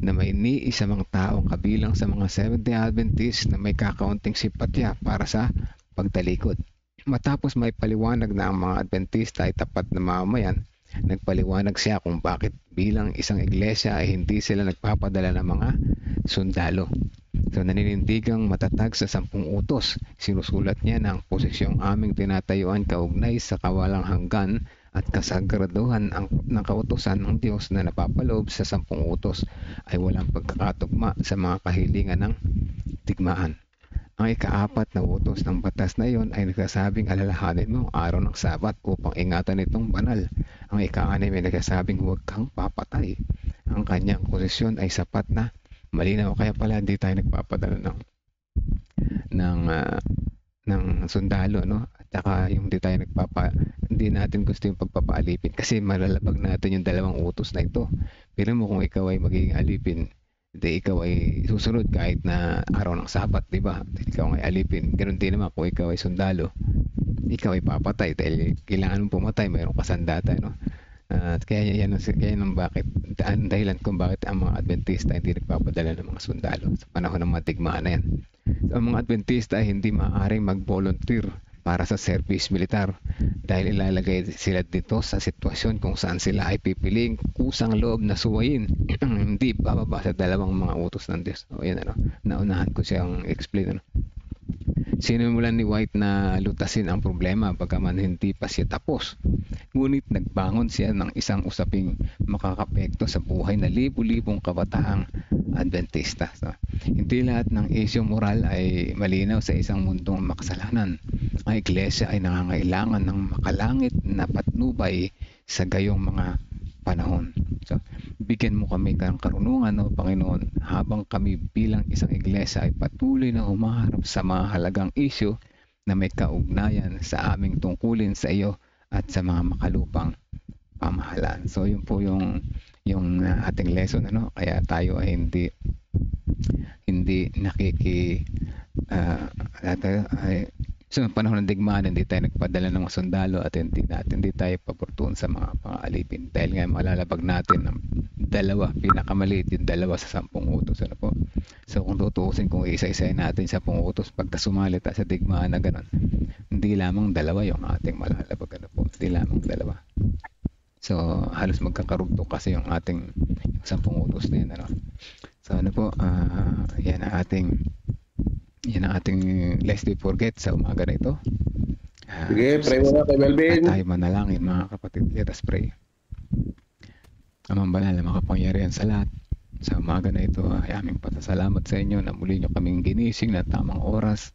na may ni-isa mang taong kabilang sa mga Seventh-day Adventists na may kakaunting simpatya para sa pagtalikod. Matapos may paliwanag na ang mga Adventista ay tapat na mamamayan, nagpaliwanag siya kung bakit bilang isang iglesia ay hindi sila nagpapadala ng mga sundalo. So naninindigang matatag sa 10 utos, sinusulat niya na ang posisyong aming tinatayuan kaugnay sa kawalang hanggan at kasagraduhan ng kautusan ng Diyos na napapaloob sa 10 utos ay walang pagkakatugma sa mga kahilingan ng digmaan. Ang ika-4 na utos ng batas na iyon ay nagsasabing alalahanin mo ang araw ng Sabat upang ingatan itong banal. Ang ika-6 ay nagsasabing huwag kang papatay. Ang kanyang posisyon ay sapat na malinaw, kaya pala hindi tayo nagpapadala ng sundalo, no? At saka yung hindi natin gusto yung pagpapaalipin kasi malalabag natin yung 2 utos na ito. Pero mo kung ikaw ay magiging alipin, hindi ikaw ay susunod kahit na araw ng Sabat, di ba? Ikaw ay alipin. Ganun din naman kung ikaw ay sundalo, ikaw ay papatay dahil kailangan mong pumatay, mayroong kasandata, no? Kaya yan ang dahilan kung bakit ang mga Adventista hindi nagpapadala ng mga sundalo sa panahon ng mga digmaan na yan. So, ang mga Adventista ay hindi maaaring mag-volunteer para sa service militar dahil ilalagay sila dito sa sitwasyon kung saan sila ay pipiling kusang loob na suwayin hindi bababa sa dalawang mga utos ng Diyos. O yan, naunahan ko siyang explain. Sinimulan ni White na lutasin ang problema bagaman hindi pa siya tapos. Ngunit nagbangon siya ng isang usaping makakapekto sa buhay na libu-libong kabataang Adventista. So, hindi lahat ng isyu moral ay malinaw sa isang mundong makasalanan. Ang iglesia ay nangangailangan ng makalangit na patnubay sa gayong mga panahon. So, bigyan mo kami ng karunungan, o Panginoon, habang kami bilang isang iglesia ay patuloy na humaharap sa mga halagang isyu na may kaugnayan sa aming tungkulin sa iyo at sa mga makalupang pamahalaan. So, yun po yung ating lesson, Kaya tayo ay hindi sa panahon ng digmaan, hindi tayo nagpadala ng mga sundalo at hindi tayo paportuon sa mga pang-alipin dahil nga malalabag natin ng pinakamaliit yung 2 sa 10 utos. So kung tutuusin, kung isa-isayin natin sa 10 utos pagka sumali tayo sa digmaan na gano'n, hindi lamang 2 yung ating malalabag, hindi lamang 2. So halos magkakarugtong kasi yung ating 10 utos na yun. So yan ang ating Lest We Forget sa umaga na ito. Sige, pray muna kay Melvin. Tayo manalangin, mga kapatid. Let us pray. Amang banal na makapangyarihan sa lahat, sa umaga na ito ay aming pasasalamat sa inyo na muli nyo kaming ginising na tamang oras.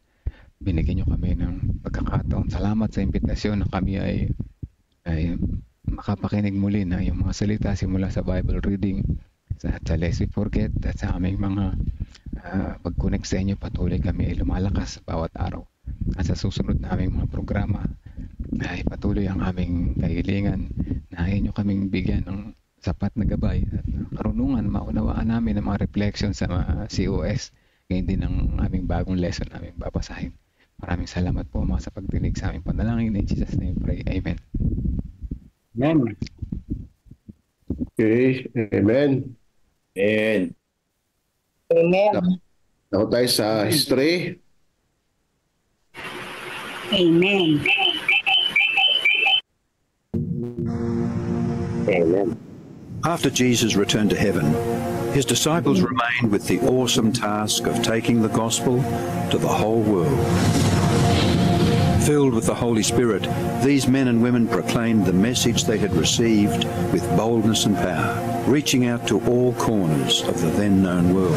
Binigyan nyo kami ng pagkakataon. Salamat sa imbitasyon na kami ay makapakinig muli na yung mga salita simula sa Bible reading sa Lest We Forget at sa aming mga pag-connect sa inyo. Patuloy kami ay lumalakas bawat araw. At sa susunod na aming mga programa ay patuloy ang aming kahilingan na inyo kaming bigyan ng sapat na gabay at karunungan, maunawaan namin ang mga reflection sa mga COS. Ngayon din ang aming bagong lesson namin babasahin. Maraming salamat po mga sa pagdinig sa aming panalangin. In Jesus' name pray. Amen. Amen. Okay, amen. Amen. Amen. Ako tayo sa history. Amen. Amen. After Jesus returned to heaven, his disciples remained with the awesome task of taking the gospel to the whole world. Filled with the Holy Spirit, these men and women proclaimed the message they had received with boldness and power, reaching out to all corners of the then known world.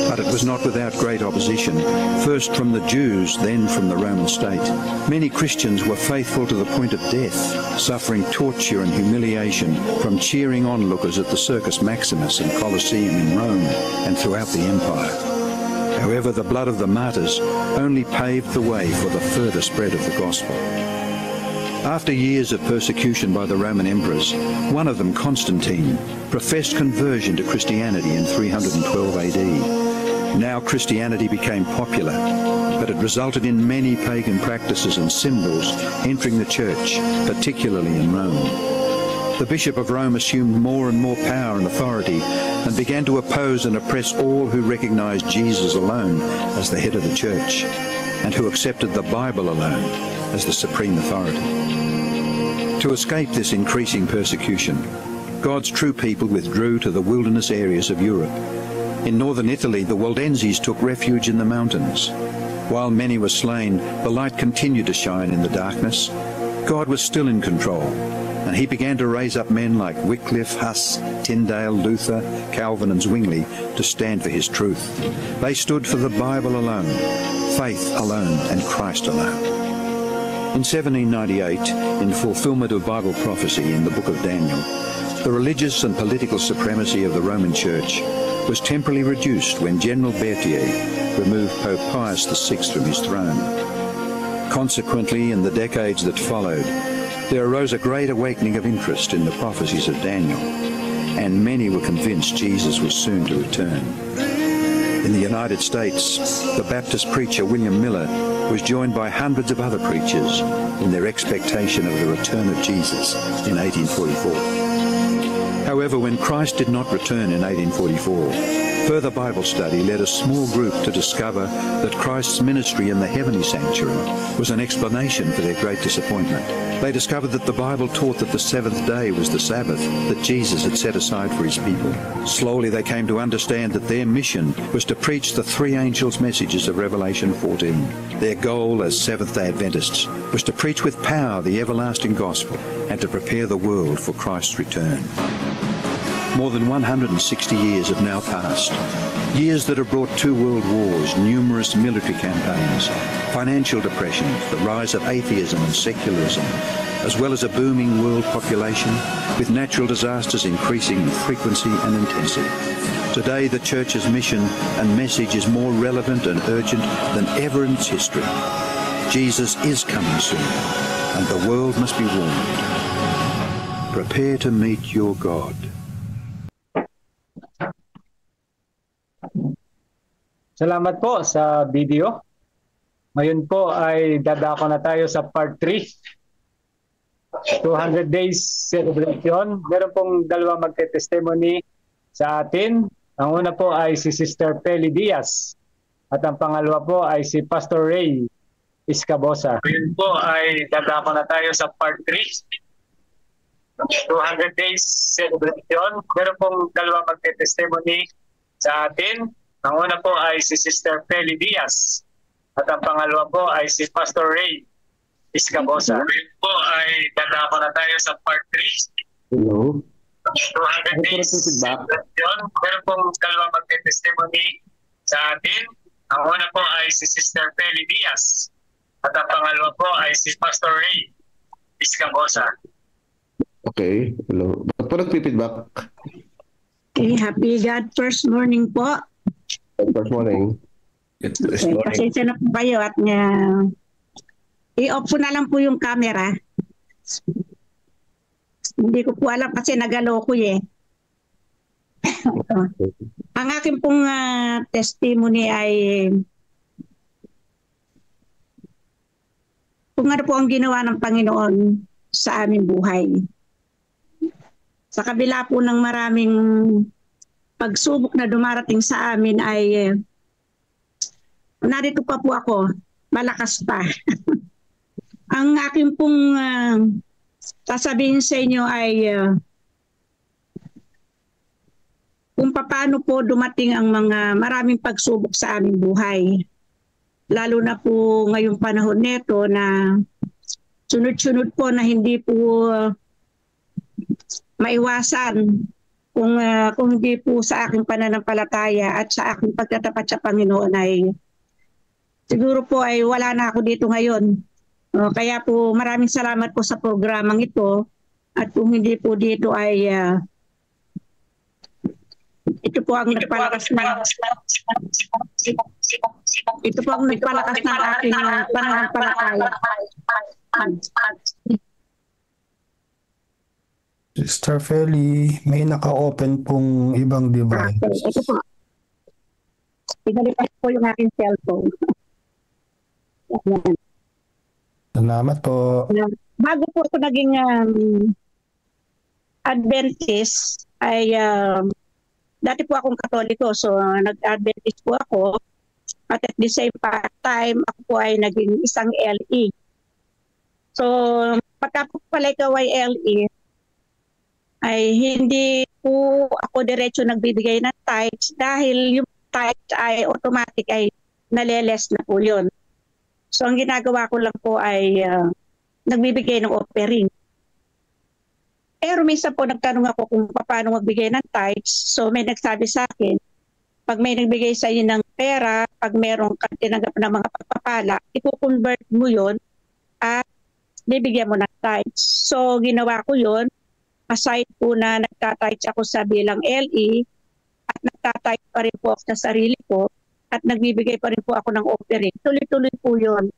But it was not without great opposition, first from the Jews, then from the Roman state. Many Christians were faithful to the point of death, suffering torture and humiliation from cheering onlookers at the Circus Maximus and Colosseum in Rome and throughout the empire. However, the blood of the martyrs only paved the way for the further spread of the gospel. After years of persecution by the Roman emperors, one of them, Constantine, professed conversion to Christianity in 312 AD. Now Christianity became popular, but it resulted in many pagan practices and symbols entering the church, particularly in Rome. The Bishop of Rome assumed more and more power and authority and began to oppose and oppress all who recognized Jesus alone as the head of the church and who accepted the Bible alone as the supreme authority. To escape this increasing persecution, God's true people withdrew to the wilderness areas of Europe. In northern Italy, the Waldenses took refuge in the mountains. While many were slain, the light continued to shine in the darkness. God was still in control, and he began to raise up men like Wycliffe, Huss, Tyndale, Luther, Calvin and Zwingli to stand for his truth. They stood for the Bible alone, faith alone and Christ alone. In 1798, in fulfillment of Bible prophecy in the book of Daniel, the religious and political supremacy of the Roman Church was temporarily reduced when General Berthier removed Pope Pius VI from his throne. Consequently, in the decades that followed, there arose a great awakening of interest in the prophecies of Daniel, and many were convinced Jesus was soon to return. In the United States, the Baptist preacher William Miller was joined by hundreds of other preachers in their expectation of the return of Jesus in 1844. However, when Christ did not return in 1844, Further Bible study led a small group to discover that Christ's ministry in the heavenly sanctuary was an explanation for their great disappointment. They discovered that the Bible taught that the seventh day was the Sabbath that Jesus had set aside for his people. Slowly they came to understand that their mission was to preach the three angels' messages of Revelation 14. Their goal as Seventh-day Adventists was to preach with power the everlasting gospel and to prepare the world for Christ's return. More than 160 years have now passed. Years that have brought 2 world wars, numerous military campaigns, financial depression, the rise of atheism and secularism, as well as a booming world population, with natural disasters increasing in frequency and intensity. Today, the Church's mission and message is more relevant and urgent than ever in its history. Jesus is coming soon, and the world must be warned. Prepare to meet your God. Salamat po sa video. Ngayon po ay dadako na tayo sa part 3. 200 days celebration. Meron pong dalawang magte-testimony sa atin. Ang una po ay si Sister Peli Diaz. At ang pangalawa po ay si Pastor Ray Iscabosa. Ngayon po ay dadako na tayo sa part 3. 200 days celebration. Meron pong dalawang magte-testimony sa atin. Ang una po ay si Sister Peli Diaz at ang pangalawa po ay si Pastor Ray Iscabosa. Ngayon po ay dadako na tayo sa part 3. Hello. 200 days celebration. Meron pong dalawang magte-testimony sa atin. Ang una po ay si Sister Peli Diaz at ang pangalawa po ay si Pastor Ray Iscabosa. Okay. Hello. Ba't po nagpipidback? Okay, happy God first morning po. First morning. Okay, pasensya na po kayo at i-off po na lang po yung camera. Hindi ko po alam kasi nagalo ko eh. Ang aking pong testimony ay kung ano po ang ginawa ng Panginoon sa aming buhay. Sa kabila po ng maraming pagsubok na dumarating sa amin ay narito pa po ako, malakas pa. Ang aking pong sasabihin sa inyo ay kung paano po dumating ang mga maraming pagsubok sa aming buhay. Lalo na po ngayong panahon nito na sunod-sunod po na hindi po maiwasan kung hindi po sa aking pananampalataya at sa aking pagtatapat sa Panginoon ay siguro po ay wala na ako dito ngayon. Kaya po maraming salamat po sa programang ito at kung hindi po dito ay ito po ang nagpalakas ng aking pananampalataya. Sister Feli, may naka-open pong ibang device. Ito po. Pinalipas po yung aking cellphone. Salamat po. Bago po ako naging Adventist, ay dati po akong Katoliko. So, nag-Adventist po ako. At the same time, ako po ay naging isang LE. So, pagka po pala ikaw ay LE, ay hindi po ako diretso nagbibigay ng tithes dahil yung tithes ay automatic ay naleles na po yun. So ang ginagawa ko lang po ay nagbibigay ng offering. Pero minsan po nagtanong ako kung paano magbigay ng tithes. So may nagsabi sa akin, pag may nagbigay sa iyo ng pera, pag merong tinanggap ng mga pagpapala, i-convert mo yun at bibigyan mo ng tithes. So ginawa ko yun. Aside po na nagtatites ako sa bilang LE at nagtatites pa rin po ako sa sarili ko at nagbibigay pa rin po ako ng offering. Tuloy-tuloy po yun.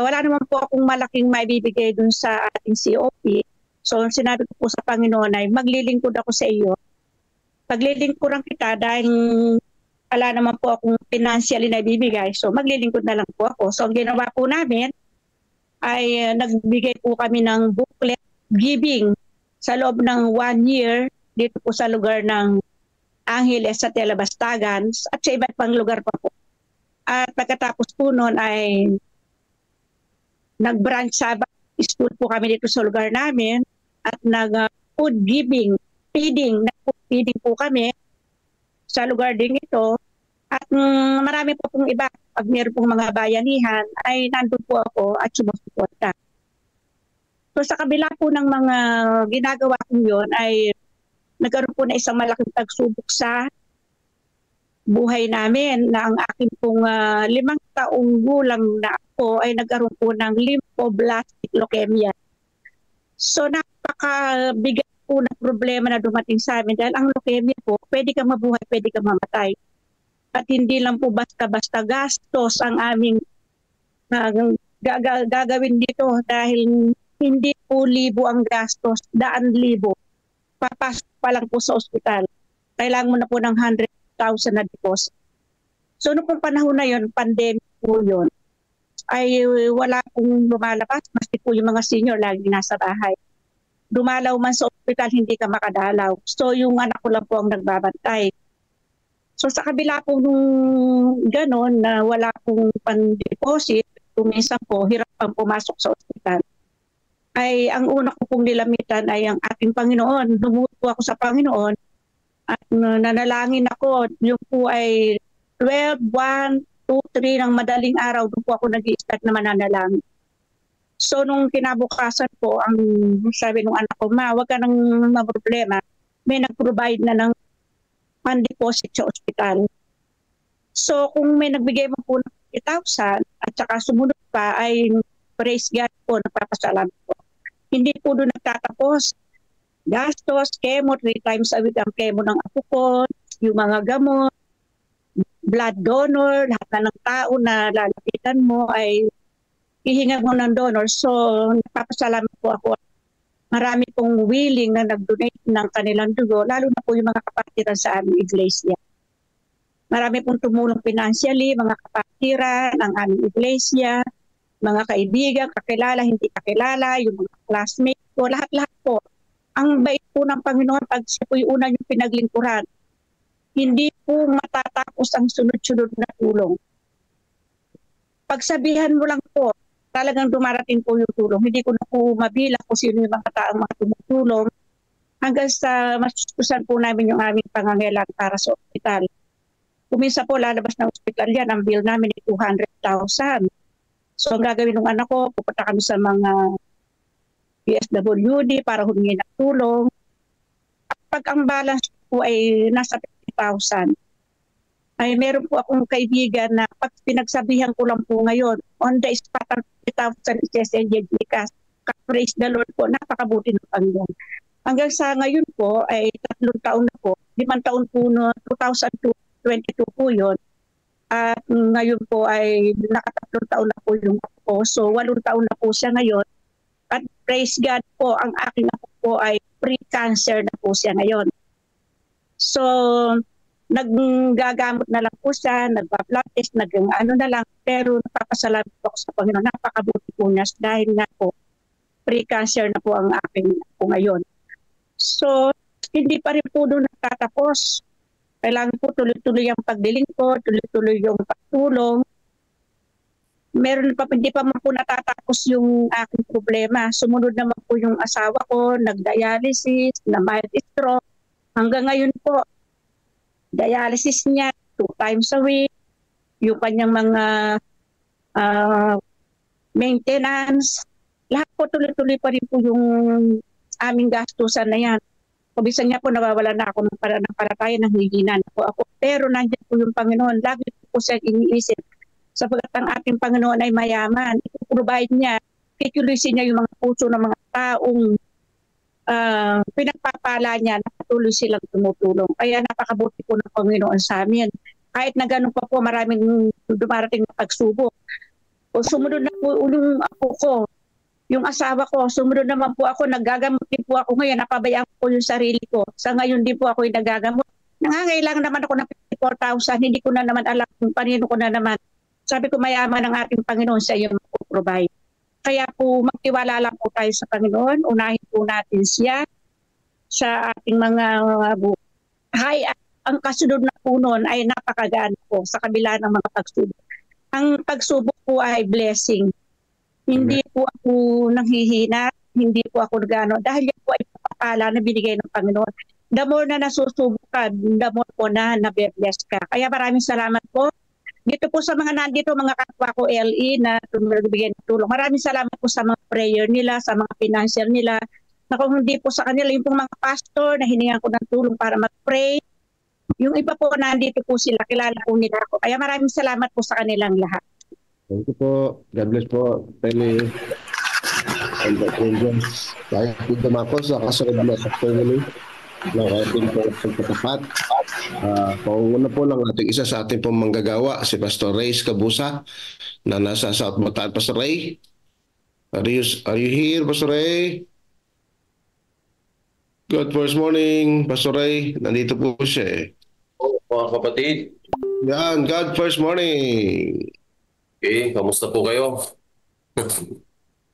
Wala naman po akong malaking maibibigay dun sa ating COP. So sinabi ko po sa Panginoon ay maglilingkod ako sa iyo. Paglilingkuran kita dahil wala naman po akong financially na ibibigay. So maglilingkod na lang po ako. So ang ginawa po namin ay nagbigay po kami ng booklet giving sa loob ng 1 year dito po sa lugar ng Angeles sa Telebastagan at sa iba't pang lugar pa po. At pagkatapos po noon ay nag-branch sa school po kami dito sa lugar namin at nag-food giving, feeding po kami sa lugar din ito. At marami po pong iba, pag meron pong mga bayanihan, ay nandun po ako at sumusuporta. So sa kabila po ng mga ginagawa ko yun ay nagkaroon po na isang malaking pagsubok sa buhay namin na ang akin pong 5 taong gulang na ako ay nagkaroon po ng lymphoblastic leukemia. So napakabigat po na problema na dumating sa amin dahil ang leukemia po, pwede kang mabuhay, pwede kang mamatay. At hindi lang po basta-basta gastos ang aming gagawin dito dahil hindi po libo ang gastos, daan libo. Papasok pa lang po sa ospital. Kailangan mo na po ng 100,000 na deposit. So noong panahon na yon, pandemic po yun, ay wala pong lumalabas. Maski po yung mga senior lagi nasa bahay. Dumalaw man sa ospital, hindi ka makadalaw. So yung anak ko lang po ang nagbabantay. So sa kabila po nung gano'n na wala pong pang-deposit, kuminsan po hirap pang pumasok sa ospital, ay ang una ko pong nilamitan ay ang ating Panginoon. Dumuto ako sa Panginoon at nanalangin ako. Yung po ay 12, 1, 2, 3 ng madaling araw. Doon po ako nag-i-start na mananalangin. So nung kinabukasan po, ang sabi ng anak ko, "Ma, wag ka nang maproblema. May nag-provide na ng pan-deposit sa ospital." So kung may nagbigay mo po ng 50,000 at saka sumunod pa ay praise God po, nagpapasalamat po. Hindi po doon nagtatapos. Gastos, chemo, 3 times a week ang chemo ng apo ko, yung mga gamot, blood donor, lahat na ng tao na lalapitan mo ay hihinga mo ng donor. So, nagpapasalamat po ako. Marami pong willing na nag-donate ng kanilang dugo, lalo na po yung mga kapatiran sa aming iglesia. Marami pong tumulong financially, mga kapatiran ng aming iglesia, mga kaibigan, kakilala, hindi kakilala, yung mga classmates ko, lahat-lahat po. Ang bait po ng Panginoon pag siya po yung una yung pinaglingkuran. Hindi po matatapos ang sunod-sunod na tulong. Pagsabihan mo lang po, talagang dumarating po yung tulong. Hindi ko na po mabilang kung sino yung mga taong mga tumutulong hanggang sa masustusan po namin yung aming pangangailangan para sa ospital. Kuminsan po lalabas ng ospital yan, ang bill namin ay 200,000. So ang gagawin ng anak ko, pupunta kami sa mga PSWD para humingi ng tulong. At pag ang balance po ay nasa 50,000, ay meron po akong kaibigan na pag pinagsabihan ko lang po ngayon, on the spot ang 50,000 SSNJ Gcash. Praise the Lord po, napakabuti ng Panginoon. Hanggang sa ngayon po ay 3 taon na po, 5 taon po no, 2022 po yun. At ngayon po ay nakatatlong taon na po yung apo ko. So 8 taon na po siya ngayon. At praise God po, ang aking apo po ay pre-cancer na po siya ngayon. So naggagamot na lang po siya, nagpa-blood test, ano na lang. Pero napapasalamat po ako sa Panginoon. Napakabuti po niya dahil na po pre-cancer na po ang aking apo ngayon. So hindi pa rin po doon nagtatapos. Kailangan po tuloy-tuloy ang pagdilingkod, tuloy-tuloy yung pagtulong. Meron pa, hindi pa man po natatapos yung aking problema. Sumunod naman po yung asawa ko, nag-dialysis, na mild stroke. Hanggang ngayon po, dialysis niya 2 times a week. Yung kanyang mga maintenance. Lahat po tuloy-tuloy pa rin po yung aming gastusan na yan. Kubisan niya po nawawala na ako ng palataya, nanghihina na po ako. Pero nandiyan po yung Panginoon. Lagi po siya iniisip. Sapagkat ang ating Panginoon ay mayaman. I-provide niya, kikulusin niya yung mga puso ng mga taong pinagpapala niya na patuloy silang tumutulong. Kaya napakabuti po ng Panginoon sa amin. Kahit na ganun pa po, maraming dumarating na pagsubok. O sumunod na po yung apo ko. Yung asawa ko, sumunod naman po ako, nagagamot din po ako ngayon, napabayaan ko yung sarili ko. Sa ngayon din po ako yung nagagamot. Nangangailangan naman ako ng 54,000, hindi ko na naman alam kung panino ko na naman. Sabi ko, mayaman ang ating Panginoon sa iyo mag-provide. Kaya po, magtiwala lang po tayo sa Panginoon, unahin po natin siya sa ating mga high ang kasunod na po nun ay napakagaan po sa kabila ng mga pagsubok. Ang pagsubok po ay blessing. Hindi po ako nanghihina, hindi po ako nagano dahil yan po ay pagpapala na binigay ng Panginoon. The more na nasusubok ka, the more po na nabe-bless ka. Kaya maraming salamat po. Dito po sa mga nandito, mga kapwa ko LE na tumibigay ng tulong. Maraming salamat po sa mga prayer nila, sa mga financial nila. Na kung hindi po sa kanila, yung pong mga pastor na hiningan ko ng tulong para mag-pray. Yung iba po nandito po sila, kilala po nila ako. Kaya maraming salamat po sa kanilang lahat. Thank you po. God bless po. Family. And the angels. Kaya po dumako sa kasunod na sa family. Ng ating pagkatapat. Pangunguna po ng ating isa sa ating pong manggagawa, si Pastor Ray Cabusa, na nasa South Bataan. Pastor Ray? Are you here, Pastor Ray? Good first morning, Pastor Ray. Nandito po siya eh. Mga kapatid. Yan, God first morning. Okay, kamusta po kayo?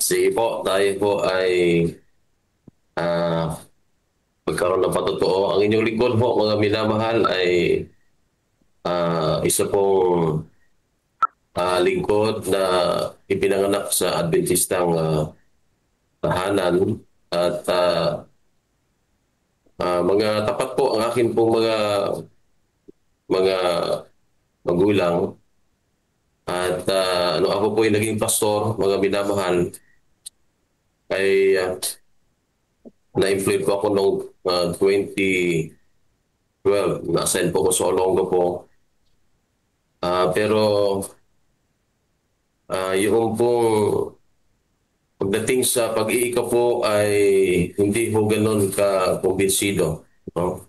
Sige po, tayo po ay magkaroon ng patotoo. Ang inyong lingkod po, mga minamahal, ay isa pong lingkod na ipinanganak sa Adventistang tahanan at mga tapat po ang akin pong mga magulang. At ako po ay naging pastor, mga minamahal, ay na-influence po ako noong 2012. Na-assign po ko sa Olongo po. Pero yung pong pagdating sa pag-iika po ay hindi po ganun ka-kumbinsido. No?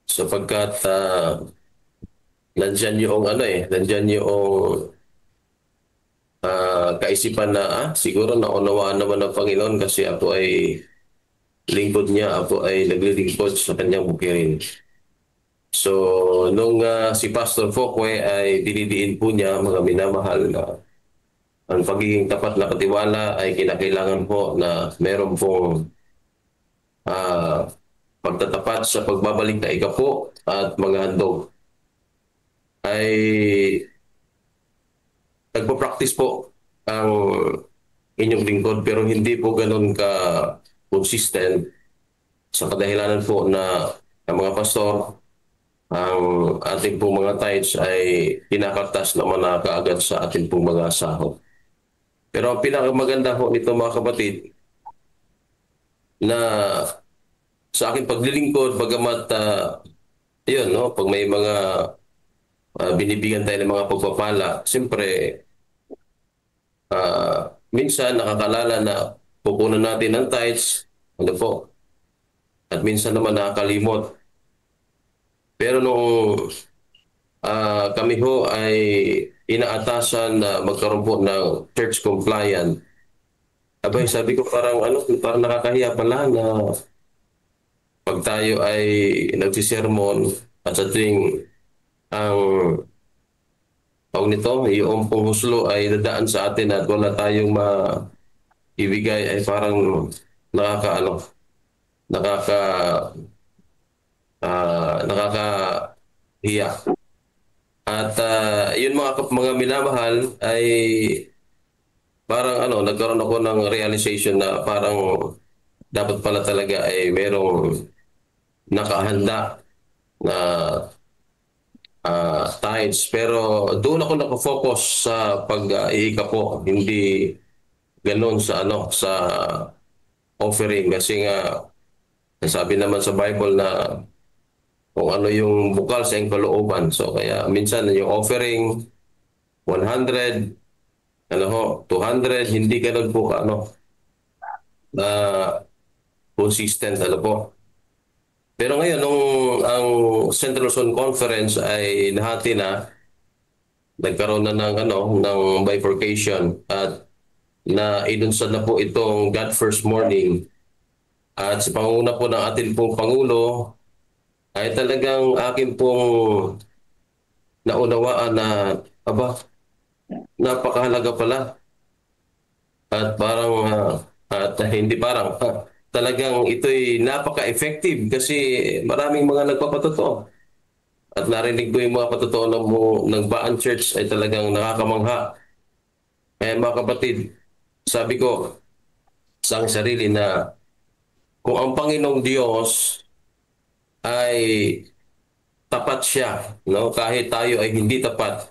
Sapagkat nandyan yung nandyan yung kaisipan na siguro naunawaan naman ng Panginoon kasi ako ay lingkod niya, ako ay naglilingkod sa kanyang bukirin. So, nung si Pastor Fokwe ay dinidiin po niya, mga minamahal, na ang pagiging tapat na katiwala ay kinakailangan po na meron pong pagtatapat sa pagbabalik na ikapo at mga handog. Ay nagpo-practice po ang inyong lingkod pero hindi po ganun ka-consistent sa kadahilanan po na ang mga pastor, ang ating pong mga tithes ay kinakartas naman na kaagad sa ating pong mga sahod. Pero ang pinakamaganda po nito mga kapatid na sa aking paglilingkod, bagamat yun, no, pag may mga binibigyan tayo ng mga pagpapala, siyempre minsan nakakalala na pupunan natin ng tithes, ano po, at minsan naman nakakalimot. Pero nung kami ho ay inaatasan na magkaroon po ng church compliant, abay sabi ko parang nakakahiya pala na pag tayo ay nagsisermon at sa tuwing ang yung pong huslo ay dadaan sa atin at wala tayong maibigay ay parang nakakahiya. At yun mga minamahal ay parang nagkaroon ako ng realization na parang dapat pala talaga ay merong nakahanda na tithes, pero doon ako nakafocus sa pag-iika po, hindi ganoon sa sa offering kasi nga sabi naman sa Bible na kung ano yung bukal sa iyong kalooban. So kaya minsan yung offering 100 200 hindi ganoon po consistent po. Pero ngayon, nung ang Central Luzon Conference ay nahati na, nagkaroon na ng bifurcation at inunsad na po itong God First Morning. At sa pangunguna po ng ating pong Pangulo, ay talagang akin pong naunawaan na, napakahalaga pala. At parang, hindi parang, talagang ito'y napaka-effective kasi maraming mga nagpapatotoo. at narinig ko yung mga patutuo ng Baan Church ay talagang nakakamangha. Kaya mga kapatid, sabi ko sa aking sarili na kung ang Panginoong Diyos ay tapat siya, no? Kahit tayo ay hindi tapat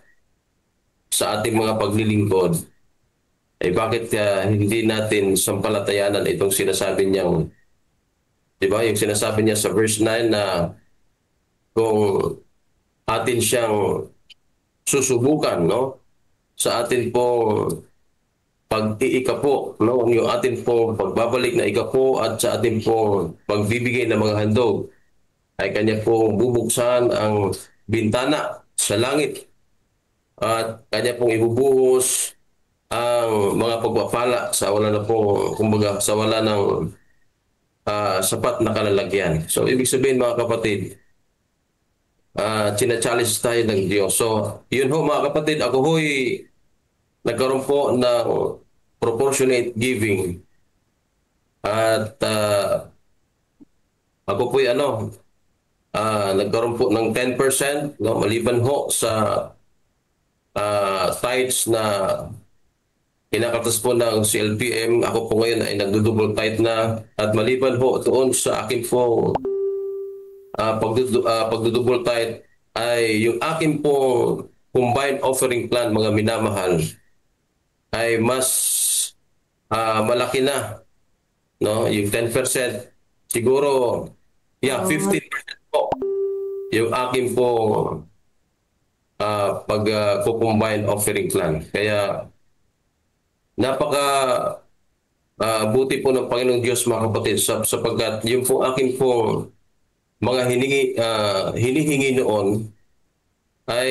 sa ating mga paglilingkod, ay bakit hindi natin sampalatayanan itong sinasabi niyang, di ba? Yung sinasabi niya sa verse 9 na kung atin siyang susubukan, no? Sa atin pong pag-iikapo, no? Yung atin pong pagbabalik na ikapo at sa atin pong pagbibigay ng mga handog, ay kanya pong bubuksan ang bintana sa langit at kanya pong ibubuhos ang mga pagpapala sa wala na po, kumbaga, sa wala ng sapat na kalalagyan. So, ibig sabihin mga kapatid, china-challenge tayo ng Diyos. So, yun ho mga kapatid, ako ho'y nagkaroon po ng proportionate giving. At ako po'y nagkaroon po ng 10%, no? Maliban ho sa tithes na kinakatas po ng CLPM, ako po ngayon ay nagdudouble tithe na, at maliban ho doon sa akin po pagdudouble tithe ay yung akin po combined offering plan, mga minamahal, ay mas malaki na, no? Yung 10%, siguro 15% po yung akin po pag-combine offering plan. Kaya napaka buti po ng Panginoong Diyos mga kapatid, sapagkat yung po akin po mga hinihingi noon ay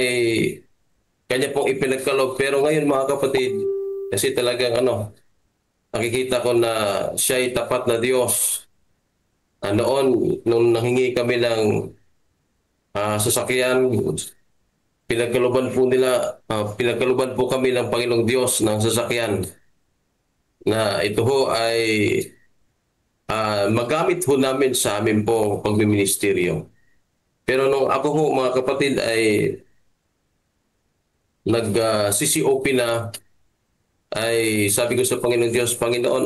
kanya pong ipinagkaloob. Pero ngayon mga kapatid, kasi talagang nakikita ko na siya ay tapat na Diyos. Noon, nung nanghingi kami ng sasakyan, pinagkaluban po kami ng Panginoong Diyos ng sasakyan na ito ho ay magamit ho namin sa amin po pagmiministeryo. Pero nung ako ho mga kapatid ay nag-CCOP na, ay sabi ko sa Panginoong Diyos, Panginoon,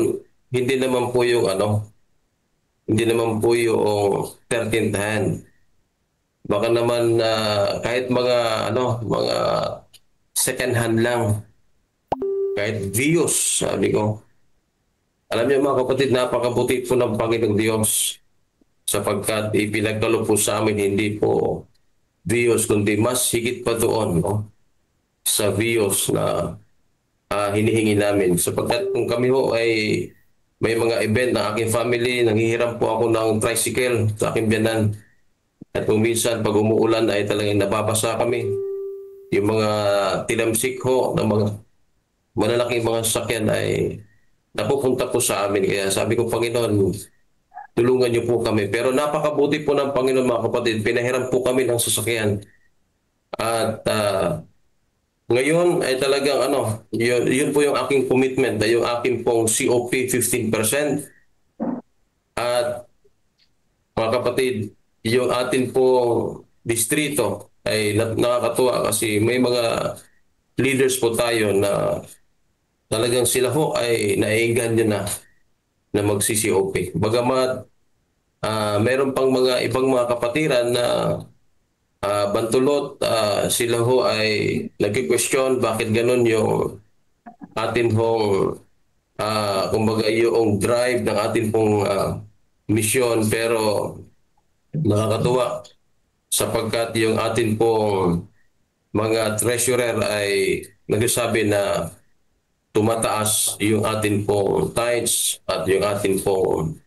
hindi naman po yung hindi naman po yung 13th hand. Baka naman kahit mga second hand lang. Kahit views, sabi ko. Alam niyo mga kapatid, napakabuti po ng Panginoong Diyos, sapagkat ipinagkaloob po sa amin hindi po views, kundi mas higit pa doon, no? Sa views na hinihingi namin. Sapagkat kung kami ho ay may mga event na aking family, nanghihiram po ako ng tricycle sa aking biyanan. At kung minsan pag umuulan ay talagang nababasa kami. Yung mga tilamsik ho ng mga malalaking mga sasakyan ay napupunta po sa amin. Kaya sabi ko, Panginoon, tulungan niyo po kami. Pero napakabuti po ng Panginoon mga kapatid. Pinahiram po kami ng sasakyan. At ngayon ay talagang yun po yung aking commitment, na yung aking pong COP 15%. At mga kapatid, yung atin pong distrito ay nakakatuwa kasi may mga leaders po tayo na talagang sila ho ay naiinganyo na mag-CCOP. Bagamat meron pang mga ibang mga kapatiran na bantulot, sila ho ay nag-question bakit ganun yung atin hong kumbaga yung drive ng atin pong misyon. Pero nakakatuwa sapagkat yung atin pong mga treasurer ay nagsasabi na tumataas yung atin pong tithes at yung atin pong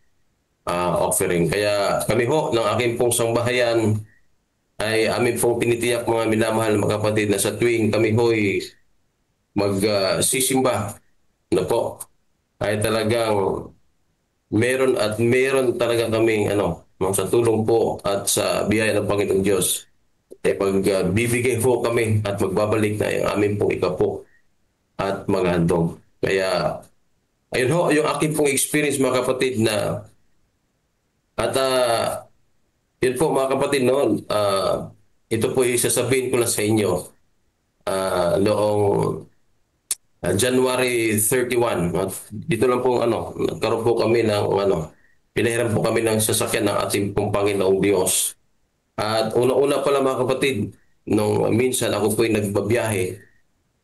offering. Kaya kami ho ng aking pong sangbahayan ay amin pong pinitiyak, mga minamahal mga kapatid, na sa tuwing kami ho'y magsisimba na po ay talagang meron talaga kaming sa tulong po at sa biyaya ng Panginoong Diyos ay pagbibigay po kami at magbabalik na yung amin pong ikapo at mga handog. Kaya ayun ho yung aking pong experience mga kapatid na at yun po mga kapatid noon, ito po isasabihin ko lang sa inyo. Noong January 31, dito lang po nagkaroon po kami ng pinahiram po kami ng sasakyan ng ating pong Panginoong Diyos. At una-una pala mga kapatid, nung minsan ako po ay nagbabiyahe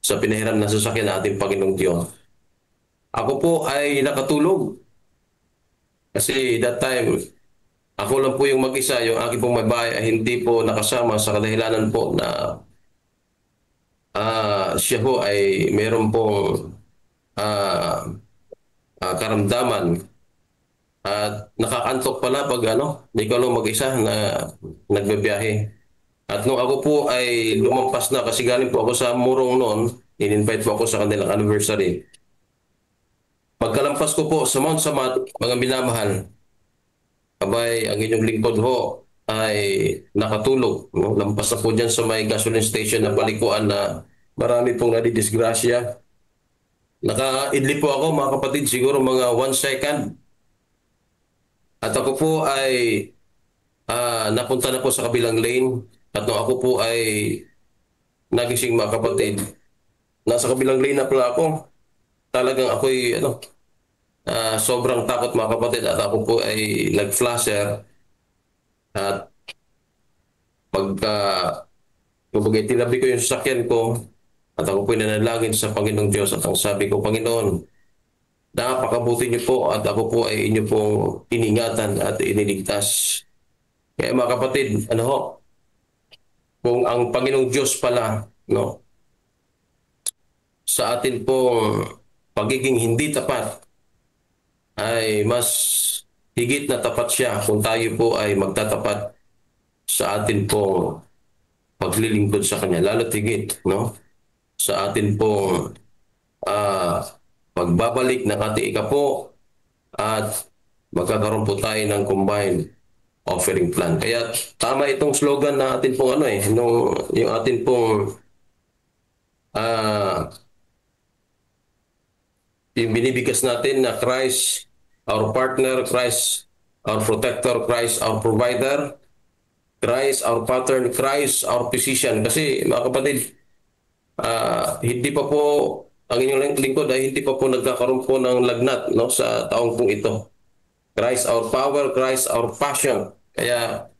sa pinahiram na sasakyan ng ating Panginoong Diyos. Ako po ay nakatulog. Kasi that time, ako lang po yung mag-isa, yung aking pong may bahay ay hindi po nakasama sa kadahilanan po na siya po ay meron pong karamdaman at nakakantok pala pag ikaw lang mag-isa na nagbabiyahe. At nung ako po ay lumampas na kasi galing po ako sa Murong noon, in-invite po ako sa kanilang anniversary. Pagkalampas ko po sa Mount Samat, mga minamahal, abay, ang inyong lingkod ho ay nakatulog. No? Lampas na po dyan sa may gasoline station na palikuan na marami pong nadidisgrasya. Naka-idli po ako mga kapatid, siguro mga 1 second. At ako po ay napunta na po sa kabilang lane. At nung ako po ay nagising mga kapatid, nasa kabilang lane na pala ako. Talagang ako'y sobrang takot mga kapatid at ako po ay nag-flasher. At pagka tinabi ko yung sasakyan ko at ako po nanalangin sa Panginoong Diyos at ang sabi ko, Panginoon, napakabuti niyo po at ako po ay inyo pong iningatan at iniligtas. Kaya mga kapatid, kung ang Panginoong Diyos pala, sa atin pong pagiging hindi tapat ay mas higit na tapat siya kung tayo po ay magtatapat sa atin pong paglilingkod sa Kanya. Lalo't higit, sa atin pong pagbabalik ng ating ikapo at magkakaroon po tayo ng combined offering plan. Kaya tama itong slogan na atin pong yung atin pong yung binibigas natin na Christ our partner, Christ our protector, Christ our provider, Christ our pattern, Christ our physician. Kasi mga kapatid, hindi pa po ang inyong lingkod ay hindi pa po nagkakaroon po ng lagnat sa taong pong ito. Christ our power, Christ our passion. Kaya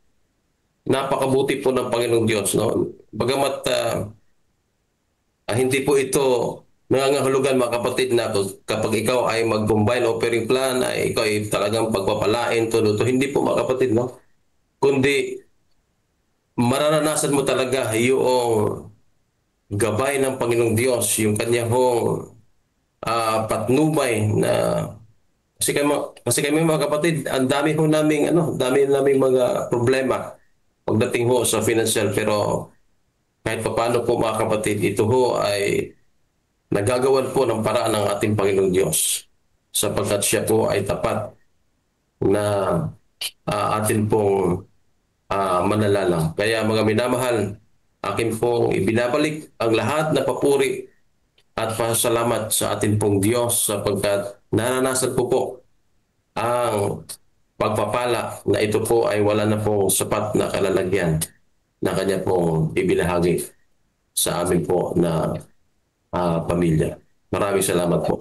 napakabuti po ng Panginoong Diyos. Bagamat hindi po ito nangangahulugan mga kapatid na kapag ikaw ay mag-combine offering plan, ay ikaw ay talagang pagpapalain, tunuto. Hindi po mga kapatid, kundi mararanasan mo talaga yung gabay ng Panginoong Diyos, yung kanyang patnubay na kasi kami mga kapatid, ang dami ho naming mga problema pagdating ho sa financial, pero kahit paano po mga kapatid, ito ho ay nagagawan po ng paraan ng ating Panginoong Diyos sapagkat siya po ay tapat na atin pong manalalang. Kaya mga minamahal, akin pong ibinabalik ang lahat na papuri at pasalamat sa atin pong Diyos sapagkat naranasan po ang pagpapala na ito po ay wala na pong sapat na kalalagyan na kanya pong ibinahagi sa amin po na pamilya. Maraming salamat po.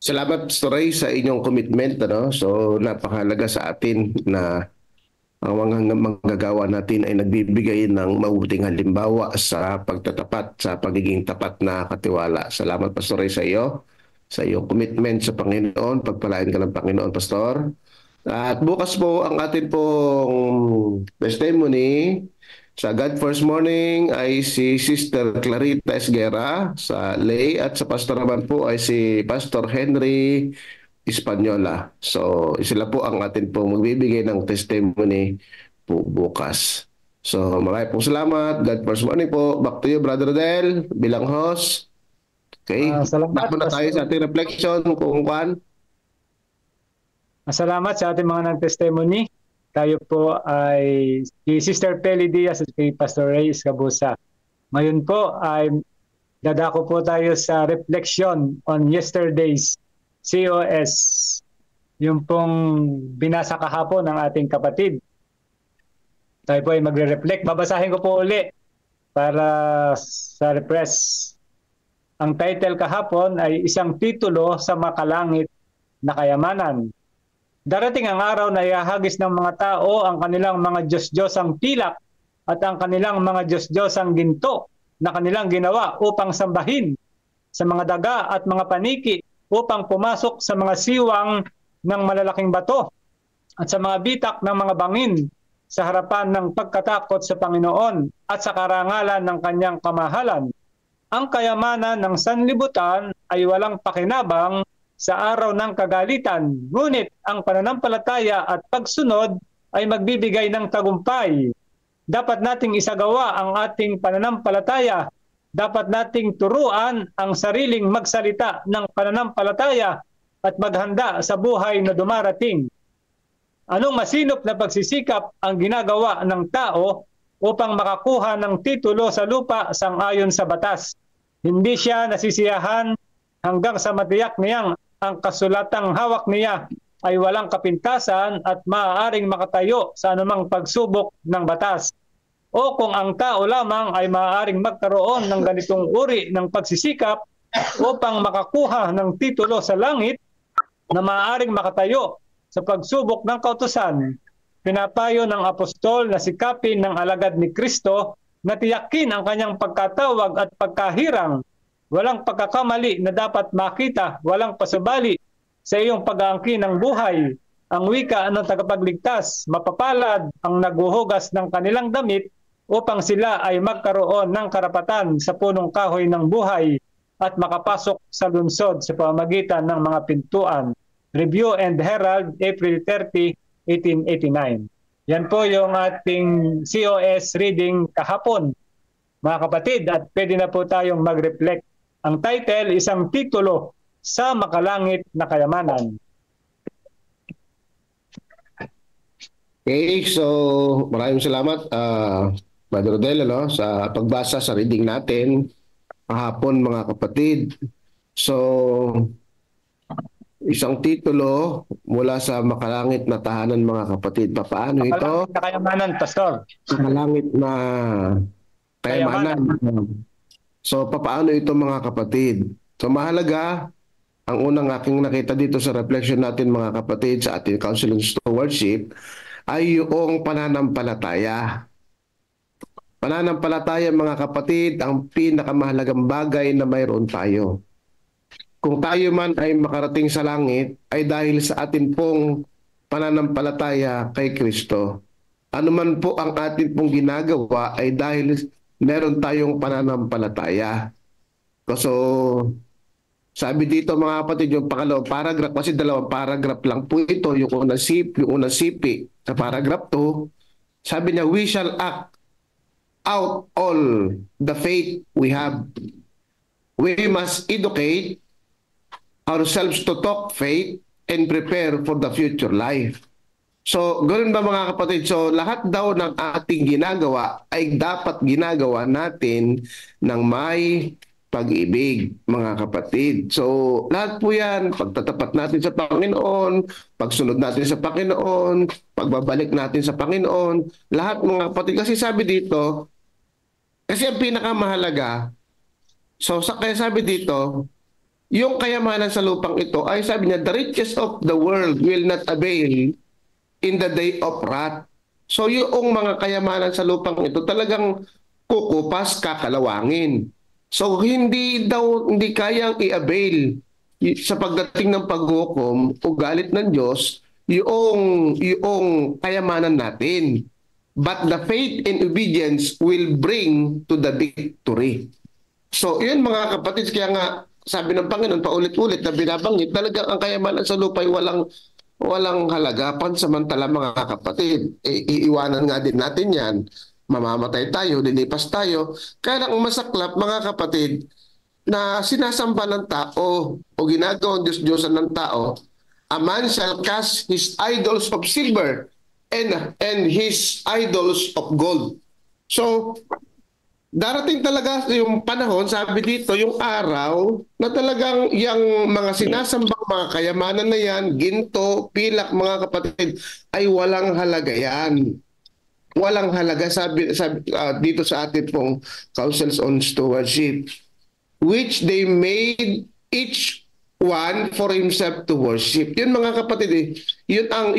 Salamat, Pastor Ray, sa inyong commitment. So napakahalaga sa atin na ang mga manggagawa natin ay nagbibigay ng mabuting halimbawa sa pagtatapat, sa pagiging tapat na katiwala. Salamat, Pastor Ray, sa iyong commitment sa Panginoon. Pagpalain ka ng Panginoon, Pastor. At bukas po ang atin pong testimony sa God First Morning ay si Sister Clarita Esguera sa lay at sa pastor naman po ay si Pastor Henry Española. So sila po ang atin pong magbibigay ng testimony po bukas. So maraming pong salamat. God First Morning po. Back to you, Brother Del, bilang host. Okay. Salamat na tayo sa ating reflection kung kuan. Salamat sa ating mga nag-testimony. Tayo po ay si Sister Peli Diaz at si Pastor Ray Escabusa. Ngayon po ay dadako po tayo sa reflection on yesterday's COS. Yung pong binasa kahapon ng ating kapatid. Tayo po ay magre-reflect. Babasahin ko po uli para sa refresh. Ang title kahapon ay Isang Titulo sa Makalangit na Kayamanan. Darating ang araw na ihahagis ng mga tao ang kanilang mga Diyos-Diyosang pilak at ang kanilang mga Diyos-Diyosang ginto na kanilang ginawa upang sambahin sa mga daga at mga paniki upang pumasok sa mga siwang ng malalaking bato at sa mga bitak ng mga bangin sa harapan ng pagkatakot sa Panginoon at sa karangalan ng kanyang kamahalan. Ang kayamanan ng sanlibutan ay walang pakinabang sa araw ng kagalitan, ngunit ang pananampalataya at pagsunod ay magbibigay ng tagumpay. Dapat nating isagawa ang ating pananampalataya. Dapat nating turuan ang sariling magsalita ng pananampalataya at maghanda sa buhay na dumarating. Anong masinop na pagsisikap ang ginagawa ng tao upang makakuha ng titulo sa lupa sang-ayon sa batas? Hindi siya nasisiyahan hanggang sa matiyak niyang ang kasulatang hawak niya ay walang kapintasan at maaaring makatayo sa anumang pagsubok ng batas. O kung ang tao lamang ay maaaring magkaroon ng ganitong uri ng pagsisikap upang makakuha ng titulo sa langit na maaaring makatayo sa pagsubok ng kautusan, pinapayo ng apostol na sikapin ng alagad ni Kristo na tiyakin ang kanyang pagkatawag at pagkahirang. Walang pagkakamali na dapat makita, walang pasubali sa iyong pag-aangkin ng buhay. Ang wika ng tagapagligtas, mapapalad ang naghuhugas ng kanilang damit upang sila ay magkaroon ng karapatan sa punong kahoy ng buhay at makapasok sa lungsod sa pamamagitan ng mga pintuan. Review and Herald, April 30, 1889. Yan po yung ating COS reading kahapon, mga kapatid, at pwede na po tayong mag-reflect. Ang title, Isang Titulo sa Makalangit na Kayamanan. Okay, so maraming salamat, Brother Rodel, sa pagbasa sa reading natin kahapon, mga kapatid. So, isang titulo mula sa makalangit na tahanan, mga kapatid. Paano ito? Makalangit na kayamanan, Pastor. Makalangit na kayamanan. So, paano ito, mga kapatid? So, mahalaga, ang unang aking nakita dito sa reflection natin, mga kapatid, sa ating Council on Stewardship, ay yung pananampalataya. Pananampalataya, mga kapatid, ang pinakamahalagang bagay na mayroon tayo. Kung tayo man ay makarating sa langit, ay dahil sa atin pong pananampalataya kay Kristo. Ano man po ang atin pong ginagawa ay dahil meron tayong pananampalataya. So, sabi dito, mga kapatid, yung pangalawang paragraph, kasi dalawang paragraph lang po ito, yung unang sipi sa paragraph 2, sabi niya, we shall act out all the faith we have. We must educate ourselves to talk faith and prepare for the future life. So, ganoon ba, mga kapatid? So, lahat daw ng ating ginagawa ay dapat ginagawa natin ng may pag-ibig, mga kapatid. So, lahat po yan, pagtatapat natin sa Panginoon, pagsunod natin sa Panginoon, pagbabalik natin sa Panginoon, lahat, mga kapatid. Kasi sabi dito, kasi ang pinakamahalaga, so kaya sabi dito, yung kayamanan sa lupang ito ay sabi niya, the riches of the world will not avail in the day of wrath. So yung mga kayamanan sa lupang ito talagang kukupas, kakalawangin. So hindi kayang i-avail sa pagdating ng paghukom o galit ng Diyos yung kayamanan natin. But the faith and obedience will bring to the victory. So yun, mga kapatid, kaya nga sabi ng Panginoon paulit-ulit na binabanggit, talagang ang kayamanan sa lupa ay walang halaga, pansamantala, mga kapatid. Iiwanan nga din natin yan. Mamamatay tayo, lilipas tayo. Kaya lang masaklap, mga kapatid, na sinasamba ng tao o ginagawang Diyos-Diyosan ng tao, a man shall cast his idols of silver and his idols of gold. So, darating talaga yung panahon, sabi dito, yung araw na talagang yung mga sinasambang mga kayamanan na yan, ginto, pilak, mga kapatid, ay walang halaga yan. walang halaga sabi dito sa atin pong Councils on Stewardship, which they made each one for himself to worship. Yun mga kapatid, yun ang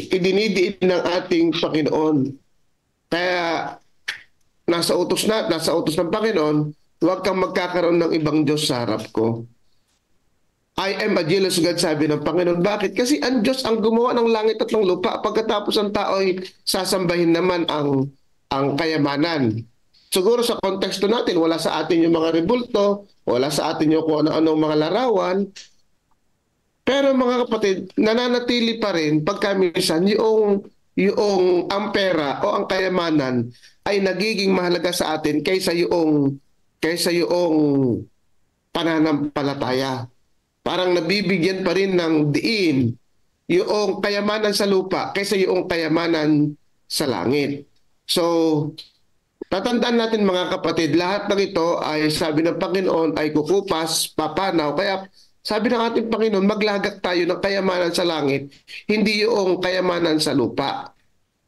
idinidiin ng ating Panginoon. Kaya nasa utos ng Panginoon, huwag kang magkakaroon ng ibang Diyos sa harap ko. I am a jealous God, sabi ng Panginoon. Bakit? Kasi ang Diyos ang gumawa ng langit at ng lupa. Pagkatapos ang tao ay sasambahin naman ang kayamanan. Siguro sa konteksto natin, wala sa atin yung mga rebulto, wala sa atin yung kung ano-anong mga larawan. Pero mga kapatid, nananatili pa rin pagka minsan yung ang pera o ang kayamanan ay nagiging mahalaga sa atin kaysa yung pananampalataya. Parang nabibigyan pa rin ng diin yung kayamanan sa lupa kaysa yung kayamanan sa langit. So, tatandaan natin mga kapatid, lahat ng ito ay sabi ng Panginoon ay kukupas, papanaw. Kaya sabi ng ating Panginoon, maglagak tayo ng kayamanan sa langit, hindi yung kayamanan sa lupa.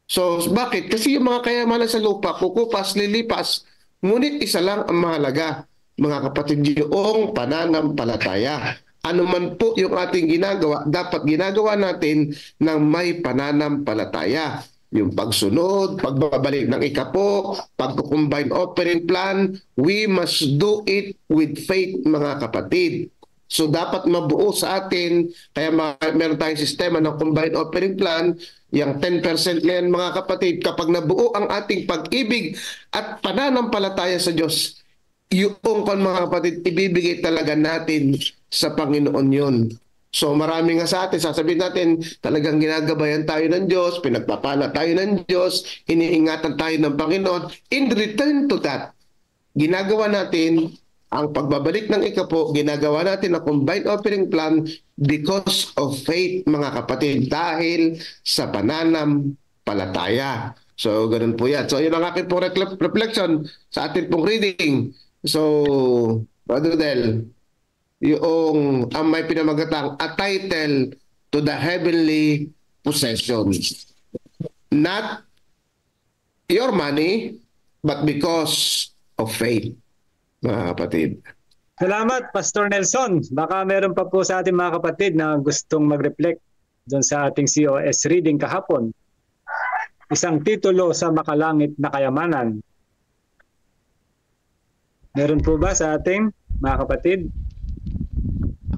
So, bakit? Kasi yung mga kayamanan sa lupa, kukupas, lilipas, ngunit isa lang ang mahalaga, mga kapatid, yung pananampalataya. Ano man po yung ating ginagawa, dapat ginagawa natin ng may pananampalataya. Yung pagsunod, pagbabalik ng ikapo, pag-combine offering plan, we must do it with faith, mga kapatid. So dapat mabuo sa atin, kaya meron tayong sistema ng combined offering plan, yung 10% na yan mga kapatid, kapag nabuo ang ating pag-ibig at pananampalataya sa Diyos, yung mga kapatid, ibibigay talaga natin sa Panginoon yun. So marami nga sa atin, sasabihin natin, talagang ginagabayan tayo ng Diyos, pinagpapala tayo ng Diyos, iniingatan tayo ng Panginoon. In return to that, ginagawa natin ang pagbabalik ng ikapo, ginagawa natin ang combined offering plan because of faith, mga kapatid, dahil sa pananampalataya. So ganun po yan. So yun ang aking pong reflection sa ating pong reading. So, Brother Del, yung may pinamagatang a title to the heavenly possession. Not your money, but because of faith, mga kapatid. Salamat, Pastor Nelson. Baka meron pa po sa ating mga kapatid na gustong mag-reflect doon sa ating COS reading kahapon. Isang titulo sa makalangit na kayamanan. Meron po ba sa ating mga kapatid?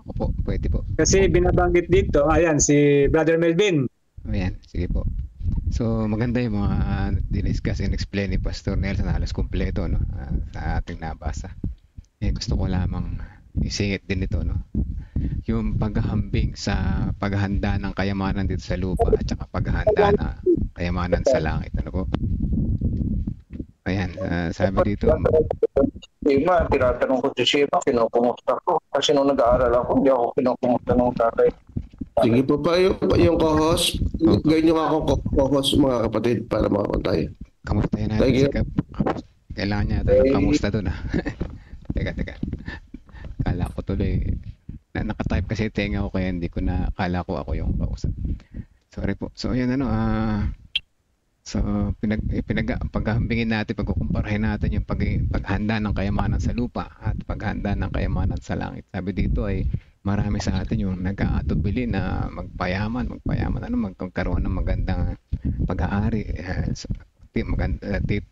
Ako po, pwede po. Kasi binabanggit dito, ayan, si Brother Melvin. Ayan, sige po. So maganda yung mga diniscuss and explain ni Pastor Nelson, halos kumpleto, no? Sa ating nabasa. Gusto ko lamang isingit din ito, no? Yung paghahambing sa paghahanda ng kayamanan dito sa lupa at saka paghahanda na kayamanan sa langit, ano po? Ayan, sabi dito. Ima, tinatanong ko si Shema, kinukumusta ko. Kasi nung nag-aaral ako, hindi ako kinukumusta ng tatay. Sige po pa yung co-host. Gawin nyo ako co-host, mga kapatid, para makakontay. Kamustahin natin si kailangan niya tayo kamusta doon, ha? Teka. Kala ko tuloy. Nakatype kasi tenga ko kaya hindi ko na, kala ko ako yung kausap. Sorry po. So, yun So, paghahambingin natin, pagkukumparahin natin yung paghanda ng kayamanan sa lupa at paghanda ng kayamanan sa langit. Sabi dito ay marami sa atin yung nag-aatubili na magpayaman, magkaroon ng magandang pag-aari,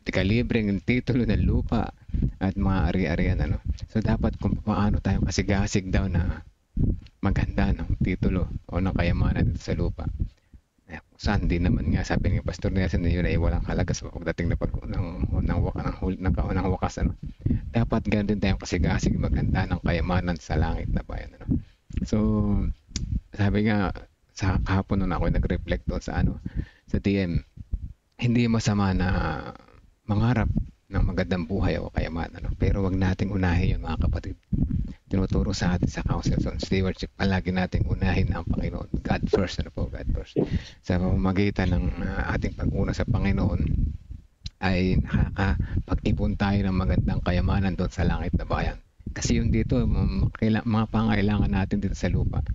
tikalibreng titulo ng lupa at mga ari-arian, ano. So, dapat kung paano tayo kasigasig daw na maganda ng titulo o ng kayamanan dito sa lupa. Saan din naman nga sabi ni Pastor Nelson na yun ay walang halaga sa pagdating ng wakas, ano. Dapat ganun din tayong kasigasig maganda ng kayamanan sa langit na bayan, ano. So sabi nga sa kahapon nung ako nag-reflect doon sa TM, hindi masama na mangarap ng magandang buhay o kayamanan, ano. Pero wag nating unahin yun, mga kapatid. Tinuturo sa atin sa Councils on Stewardship, palagi nating unahin ang Panginoon. God first, God first. Sa pamamagitan ng ating pag-una sa Panginoon ay nakakapag-ipon tayo ng magandang kayamanan doon sa langit na bayan. Kasi yung dito, mga pangailangan natin dito sa lupa,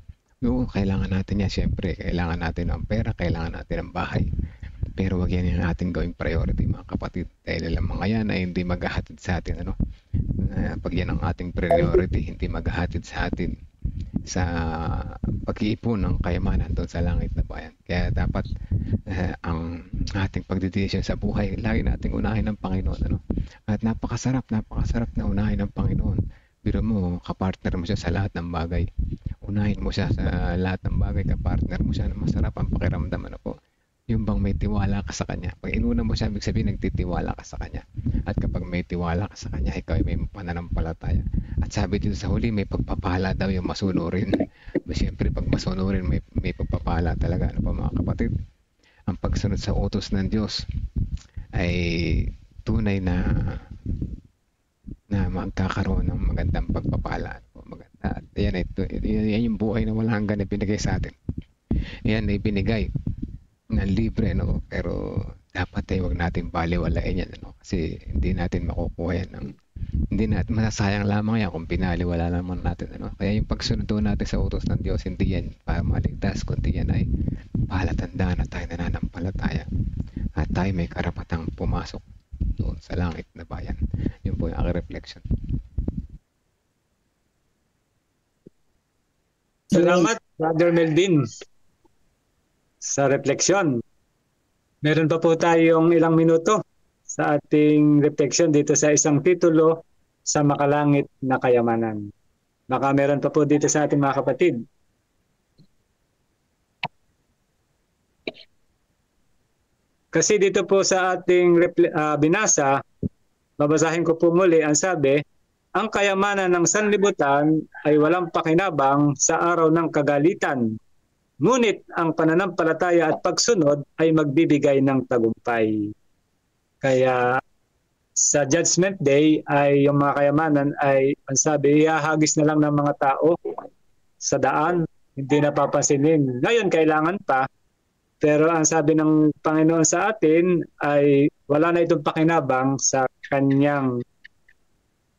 Oo, kailangan natin yan. Siyempre, kailangan natin ng pera, kailangan natin ng bahay. Pero wag yan yung ating gawing priority, mga kapatid. Dahil alam mga yan ay hindi maghahatid sa atin. Pag yan ang ating priority, hindi maghahatid sa atin sa pag-iipon ng kayamanan doon sa langit na bayan. Kaya dapat ang ating pagdedesisyon sa buhay, lagi nating unahin ng Panginoon. At napakasarap na unahin ng Panginoon. Biro mo, kapartner mo siya sa lahat ng bagay. Unahin mo siya sa lahat ng bagay, kapartner mo siya, na masarap ang pakiramdam. Yung bang may tiwala ka sa Kanya. Pag inuna mo siya, ibig sabihin nagtitiwala ka sa Kanya. At kapag may tiwala ka sa Kanya, ikaw ay may pananampalataya. At sabi dito sa huli, may pagpapala daw yung masunurin. Siyempre, pag masunurin, may pagpapala talaga. Mga kapatid? Ang pagsunod sa utos ng Diyos ay tunay na magkakaroon ng magandang pagpapala. Maganda. At yan yung buhay na walang hanggan na binigay sa atin. Yan ay binigay ng libre, pero dapat ay wag natin baliwalain yan, kasi hindi natin makukuha yan hindi natin, masasayang lamang yan kung pinaliwala naman natin, kaya yung pagsunod natin sa utos ng Diyos, hindi yan para maligtas, kundi yan ay palatandaan na tayo nananampalataya at tayo may karapatang pumasok doon sa langit na bayan. Yun po yung aking reflection. Salamat, Brother Melvin, sa refleksyon. Meron pa po tayong ilang minuto sa ating refleksyon dito sa isang titulo sa makalangit na kayamanan. Baka meron pa po dito sa ating mga kapatid. Kasi dito po sa ating binasa, babasahin ko po muli, ang sabi, ang kayamanan ng sanlibutan ay walang pakinabang sa araw ng kagalitan. Ngunit ang pananampalataya at pagsunod ay magbibigay ng tagumpay. Kaya sa Judgment Day ay yung mga kayamanan ay, ang sabi, ihahagis na lang ng mga tao sa daan, hindi napapansinin. Ngayon kailangan pa, pero ang sabi ng Panginoon sa atin ay wala na itong pakinabang sa kanyang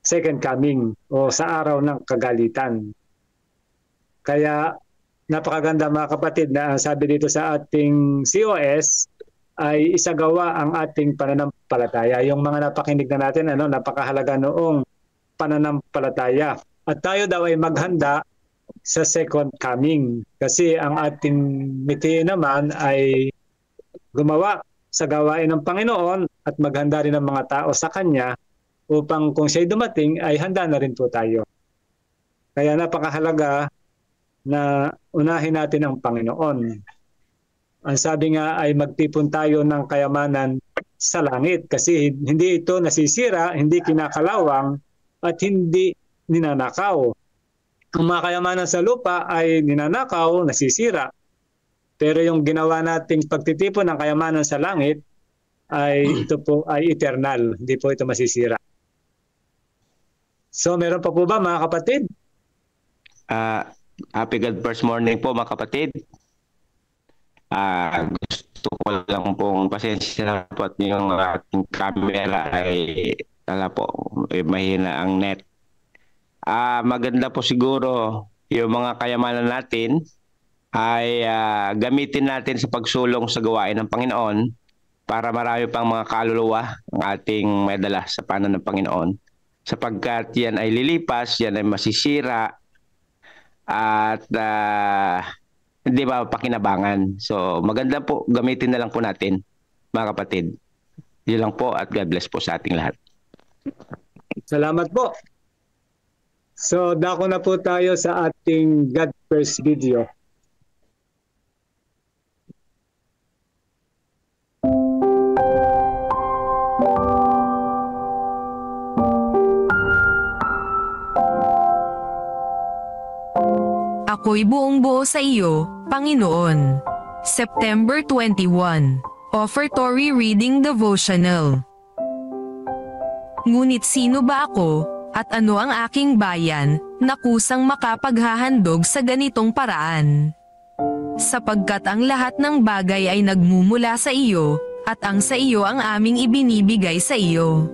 second coming o sa araw ng kagalitan. Kaya napakaganda mga kapatid na sabi dito sa ating COS ay isagawa ang ating pananampalataya. Yung mga napakinig na natin, napakahalaga noong pananampalataya. At tayo daw ay maghanda sa second coming. Kasi ang ating mithiin naman ay gumawa sa gawain ng Panginoon at maghanda rin ng mga tao sa Kanya upang kung siya'y dumating ay handa na rin po tayo. Kaya napakahalaga na unahin natin ang Panginoon. Ang sabi nga ay magtipon tayo ng kayamanan sa langit kasi hindi ito nasisira, hindi kinakalawang at hindi ninanakaw. Ang mga kayamanan sa lupa ay ninanakaw, nasisira. Pero yung ginawa nating pagtitipon ng kayamanan sa langit ay ito po ay eternal, hindi po ito masisira. So meron pa po ba mga kapatid? Happy God First Morning po mga kapatid. Gusto ko lang pong pasensya po at yung ating camera ay mahina ang net. Maganda po siguro yung mga kayamanan natin ay gamitin natin sa pagsulong sa gawain ng Panginoon para marami pang mga kaluluwa ang ating madala sa panan ng Panginoon. Sapagkat yan ay lilipas, yan ay masisira at hindi ba pakinabangan. So maganda po, gamitin na lang po natin mga kapatid. Yun lang po at God bless po sa ating lahat. Salamat po. So dako na po tayo sa ating God First video. Ako'y buong-buo sa iyo, Panginoon. September 21. Offertory Reading Devotional. Ngunit sino ba ako, at ano ang aking bayan, na kusang makapaghahandog sa ganitong paraan? Sapagkat ang lahat ng bagay ay nagmumula sa iyo, at ang sa iyo ang aming ibinibigay sa iyo.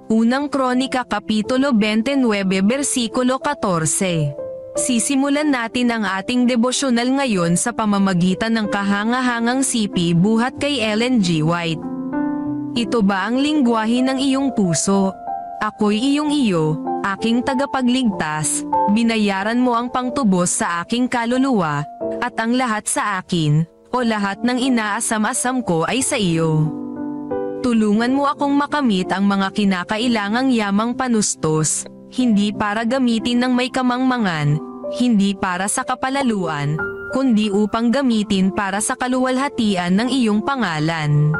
Unang Kronika Kapitulo 29 versikulo 14. Sisimulan natin ang ating devosyonal ngayon sa pamamagitan ng kahangahangang sipi buhat kay Ellen G. White. Ito ba ang lingwahe ng iyong puso? Ako'y iyong iyo, aking tagapagligtas, binayaran mo ang pangtubos sa aking kaluluwa, at ang lahat sa akin, o lahat ng inaasam-asam ko ay sa iyo. Tulungan mo akong makamit ang mga kinakailangang yamang panustos, hindi para gamitin ng may kamangmangan, hindi para sa kapalaluan, kundi upang gamitin para sa kaluwalhatian ng iyong pangalan.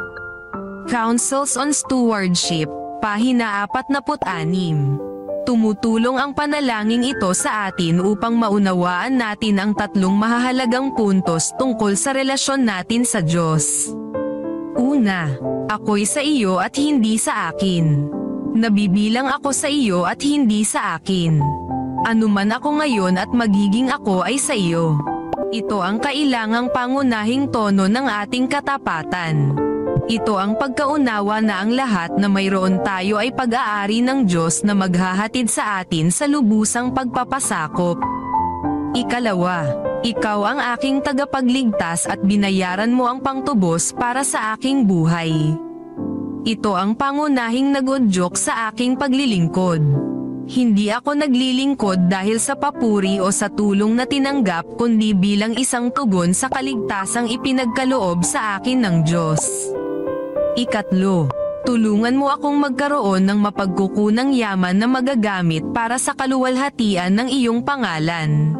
Counsels on Stewardship, pahina 46. Tumutulong ang panalangin ito sa atin upang maunawaan natin ang tatlong mahahalagang puntos tungkol sa relasyon natin sa Diyos. Una, ako'y sa iyo at hindi sa akin. Nabibilang ako sa iyo at hindi sa akin. Anuman ako ngayon at magiging ako ay sa iyo. Ito ang kailangang pangunahing tono ng ating katapatan. Ito ang pagkaunawa na ang lahat na mayroon tayo ay pag-aari ng Diyos na maghahatid sa atin sa lubusang pagpapasakop. Ikalawa, ikaw ang aking tagapagligtas at binayaran mo ang pangtubos para sa aking buhay. Ito ang pangunahing nagudyok sa aking paglilingkod. Hindi ako naglilingkod dahil sa papuri o sa tulong na tinanggap kundi bilang isang tugon sa kaligtasang ipinagkaloob sa akin ng Diyos. Ikatlo, tulungan mo akong magkaroon ng mapagkukunang yaman na magagamit para sa kaluwalhatian ng iyong pangalan.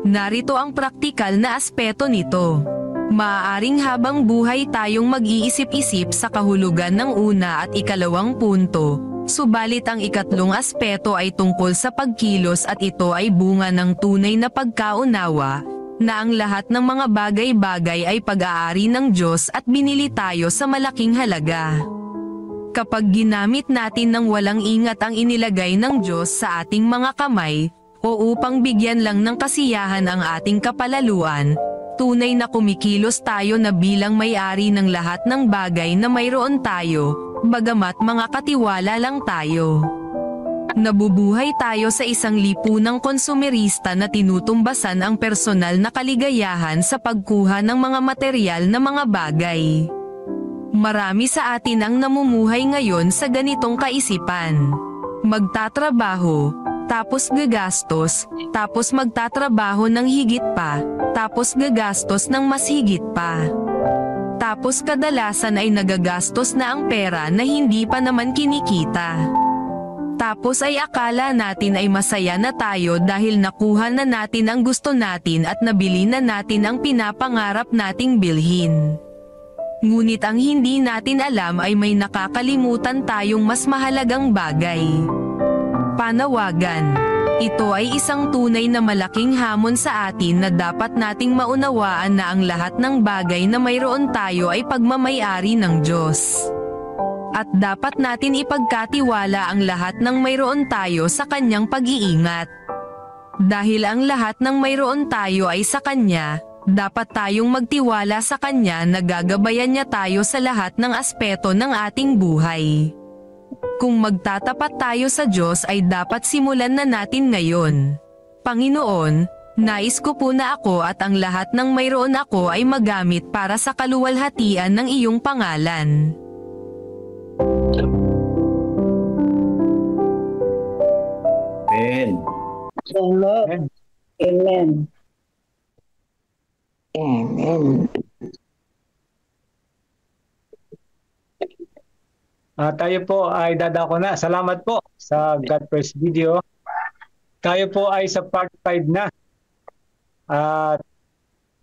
Narito ang praktikal na aspeto nito. Maaaring habang buhay tayong mag-iisip-isip sa kahulugan ng una at ikalawang punto, subalit ang ikatlong aspeto ay tungkol sa pagkilos at ito ay bunga ng tunay na pagkaunawa, na ang lahat ng mga bagay-bagay ay pag-aari ng Diyos at binili tayo sa malaking halaga. Kapag ginamit natin ng walang ingat ang inilagay ng Diyos sa ating mga kamay, o upang bigyan lang ng kasiyahan ang ating kapalaluan, tunay na kumikilos tayo na bilang may-ari ng lahat ng bagay na mayroon tayo, bagamat mga katiwala lang tayo. Nabubuhay tayo sa isang lipunang konsumerista na tinutumbasan ang personal na kaligayahan sa pagkuha ng mga materyal na mga bagay. Marami sa atin ang namumuhay ngayon sa ganitong kaisipan. Magtatrabaho, tapos gagastos, tapos magtatrabaho ng higit pa, tapos gagastos ng mas higit pa. Tapos kadalasan ay nagagastos na ang pera na hindi pa naman kinikita. Tapos ay akala natin ay masaya na tayo dahil nakuha na natin ang gusto natin at nabili na natin ang pinapangarap nating bilhin. Ngunit ang hindi natin alam ay may nakakalimutan tayong mas mahalagang bagay. Panawagan. Ito ay isang tunay na malaking hamon sa atin na dapat nating maunawaan na ang lahat ng bagay na mayroon tayo ay pagmamay-ari ng Diyos. At dapat natin ipagkatiwala ang lahat ng mayroon tayo sa Kanyang pag-iingat. Dahil ang lahat ng mayroon tayo ay sa Kanya, dapat tayong magtiwala sa Kanya na gagabayan niya tayo sa lahat ng aspeto ng ating buhay. Kung magtatapat tayo sa Diyos ay dapat simulan na natin ngayon. Panginoon, nais ko po na ako at ang lahat ng mayroon ako ay magamit para sa kaluwalhatian ng iyong pangalan. Amen. Amen. Amen. Amen. Tayo po ay dadako na. Salamat po sa God First video. Tayo po ay sa part 5 na. At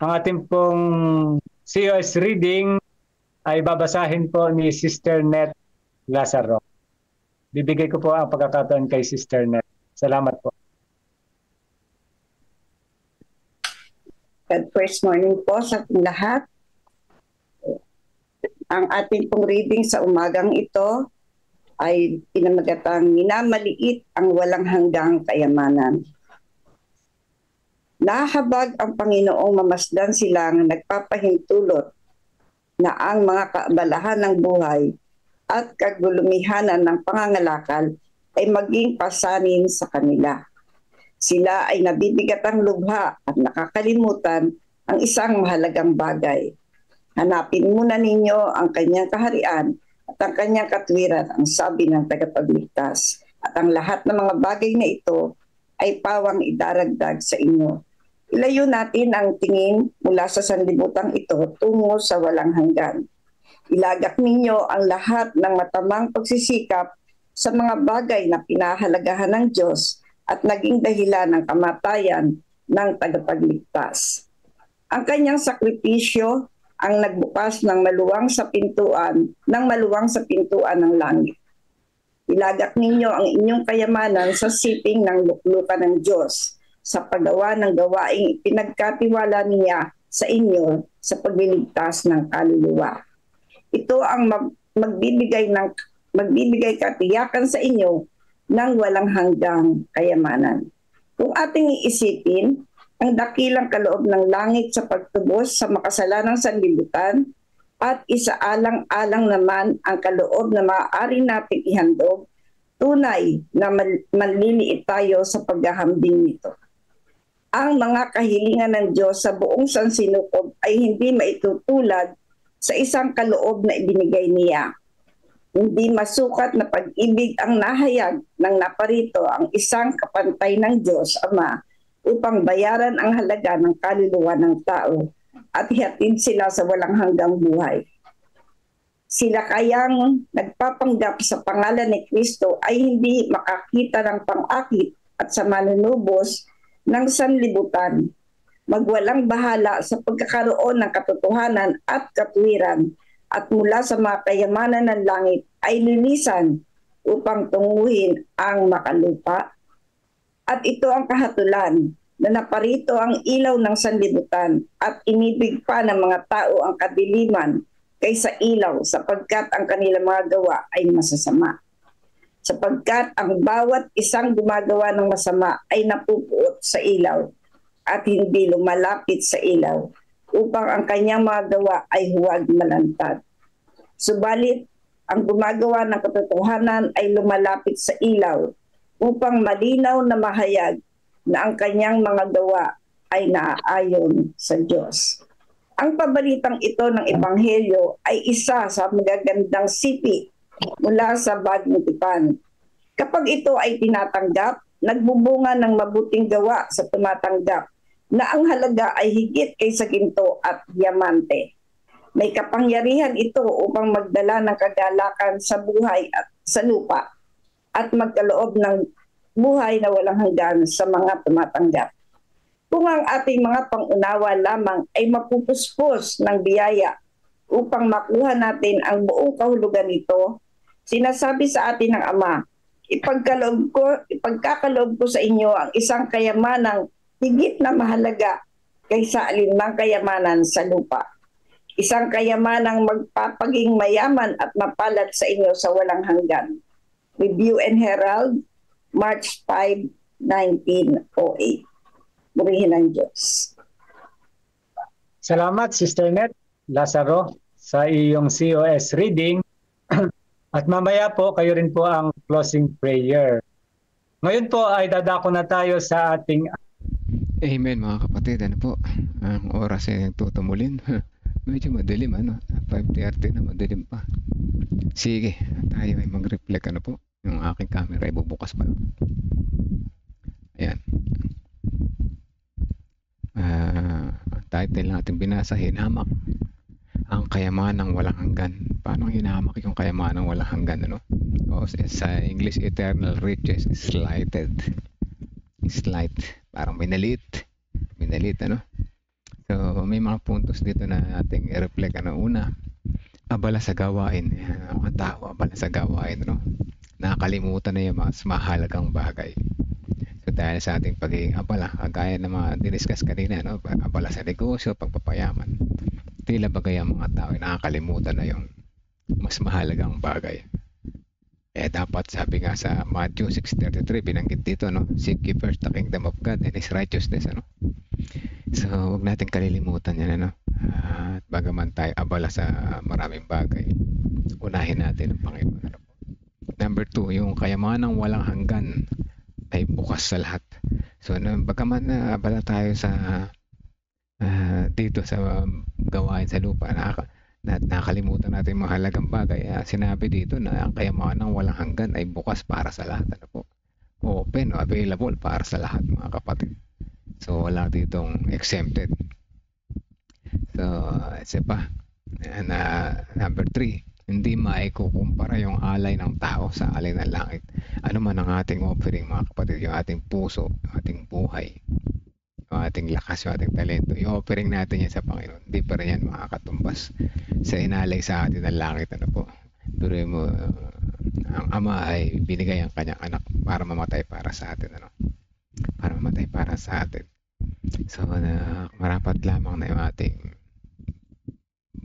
ang ating pong COS reading ay babasahin po ni Sister Net Lazaro. Bibigay ko po ang pagkakataon kay Sister Net. Salamat po. God first morning po sa lahat. Ang ating pong reading sa umagang ito ay pinamagatang minamaliit ang walang hanggang kayamanan. Nahabag ang Panginoong mamasdan silang nagpapahintulot na ang mga kaabalahan ng buhay at kagulumihanan ng pangangalakal ay maging pasanin sa kanila. Sila ay nabibigatang lubha at nakakalimutan ang isang mahalagang bagay. Hanapin muna ninyo ang kanyang kaharian at ang kanyang katwiran, ang sabi ng tagapagligtas. At ang lahat ng mga bagay na ito ay pawang idaragdag sa inyo. Ilayo natin ang tingin mula sa sanlibutang ito tungo sa walang hanggan. Ilagak ninyo ang lahat ng matamang pagsisikap sa mga bagay na pinahalagahan ng Diyos at naging dahilan ng kamatayan ng tagapagligtas. Ang kanyang sakripisyo ang nagbukas ng maluwang sa pintuan ng langit. Ilagak ninyo ang inyong kayamanan sa siping ng luklukan ng Diyos sa paggawa ng gawaing ipinagkatiwala niya sa inyo sa pagliligtas ng kaluluwa. Ito ang magbibigay katiyakan sa inyo ng walang hanggang kayamanan. Kung ating iisipin, ang dakilang kaloob ng langit sa pagtubos sa makasalanang sanlibutan at isaalang-alang naman ang kaloob na maaari nating ihandog, tunay na manliliit tayo sa paghahambing nito. Ang mga kahilingan ng Diyos sa buong sansinukob ay hindi maitutulad sa isang kaloob na ibinigay niya. Hindi masukat na pag-ibig ang nahayag ng naparito ang isang kapantay ng Diyos Ama upang bayaran ang halaga ng kaluluwa ng tao at ihatid sila sa walang hanggang buhay. Sila kayang nagpapanggap sa pangalan ni Kristo ay hindi makakita ng pang-akit at sa manunubos ng sanlibutan, magwalang bahala sa pagkakaroon ng katotohanan at katwiran at mula sa mga kayamanan ng langit ay lilisan upang tunguhin ang makalupa. At ito ang kahatulan na naparito ang ilaw ng sanlibutan at inibig pa ng mga tao ang kadiliman kaysa ilaw sapagkat ang kanilang mga gawa ay masasama. Sapagkat ang bawat isang gumagawa ng masama ay napupuot sa ilaw at hindi lumalapit sa ilaw upang ang kanyang mga gawa ay huwag malantad. Subalit, ang gumagawa ng katotohanan ay lumalapit sa ilaw upang malinaw na mahayag na ang kanyang mga gawa ay naaayon sa Diyos. Ang pabalitang ito ng Ebanghelyo ay isa sa magagandang sipi mula sa Bagong Tipan. Kapag ito ay tinatanggap, nagbubunga ng mabuting gawa sa tumatanggap na ang halaga ay higit kaysa ginto at diamante. May kapangyarihan ito upang magdala ng kagalakan sa buhay at sa lupa at magkaloob ng buhay na walang hanggan sa mga tumatanggap. Kung ang ating mga pangunawa lamang ay mapupuspos ng biyaya upang makuha natin ang buong kahulugan nito, sinasabi sa atin ng Ama, ipagkakaloob ko sa inyo ang isang kayamanang higit na mahalaga kaysa alinmang kayamanan sa lupa. Isang kayamanang magpapaging mayaman at mapalad sa inyo sa walang hanggan. Review and Herald, March 5, 1908. Purihin ang Diyos. Salamat, Sister Net Lazaro, sa iyong COS reading. At mamaya po, kayo rin po ang closing prayer. Ngayon po ay dadako na tayo sa ating... Amen mga kapatid. Ano po? Ang oras ay nagtutumulin. Medyo madilim, 5:30 na, madilim pa. Sige, tayo ay mag-reflect. Ano po? Yung aking camera ay bubukas pa lang. Ayan. Title natin binasa, hinamak ang kayamanan ng walang hanggan. Paano hinamak yung kayamanan ng walang hanggan? Ano? O, sa English, eternal riches slighted. Slight. Parang minalit. Ano? So, may mga puntos dito na ating i-reflect. Ano? Una, abala sa gawain. Ang tao, abala sa gawain. Ano? Nakakalimutan na yung mas mahalagang bagay. So, dahil sa ating pagiging abala, kagaya na mga diniscuss kanina, no? Abala sa negosyo, pagpapayaman. Tila bagay ang mga tao, nakakalimutan na yung mas mahalagang bagay. Dapat, sabi nga sa Matthew 6:33, binanggit dito, no? Seek ye first the kingdom of God and His righteousness, ano? So, huwag natin kalilimutan yan, ano? At bagaman tayo abala sa maraming bagay, unahin natin ang Panginoon, ano po? Number 2, yung kayamanang walang hanggan ay bukas sa lahat. So, bagaman abala tayo sa dito sa gawain sa lupa, nakalimutan natin yung mahalagang bagay. Sinabi dito na ang kayamanang walang hanggan ay bukas para sa lahat. Ano po? Open o available para sa lahat, mga kapatid. So, wala ditong exempted. So, isa pa. Number 3, hindi maikukumpara yung alay ng tao sa alay ng langit. Ano man ang ating offering, mga kapatid, yung ating puso, yung ating buhay, yung ating lakas, yung ating talento, yung offering natin yan sa Panginoon, hindi pa rin yan makakatumbas sa inalay sa atin ng langit. Ano po? Pero mo, ang Ama ay binigay ang kanyang anak para mamatay para sa atin. Ano? Para mamatay para sa atin. So, marapat lamang na yung ating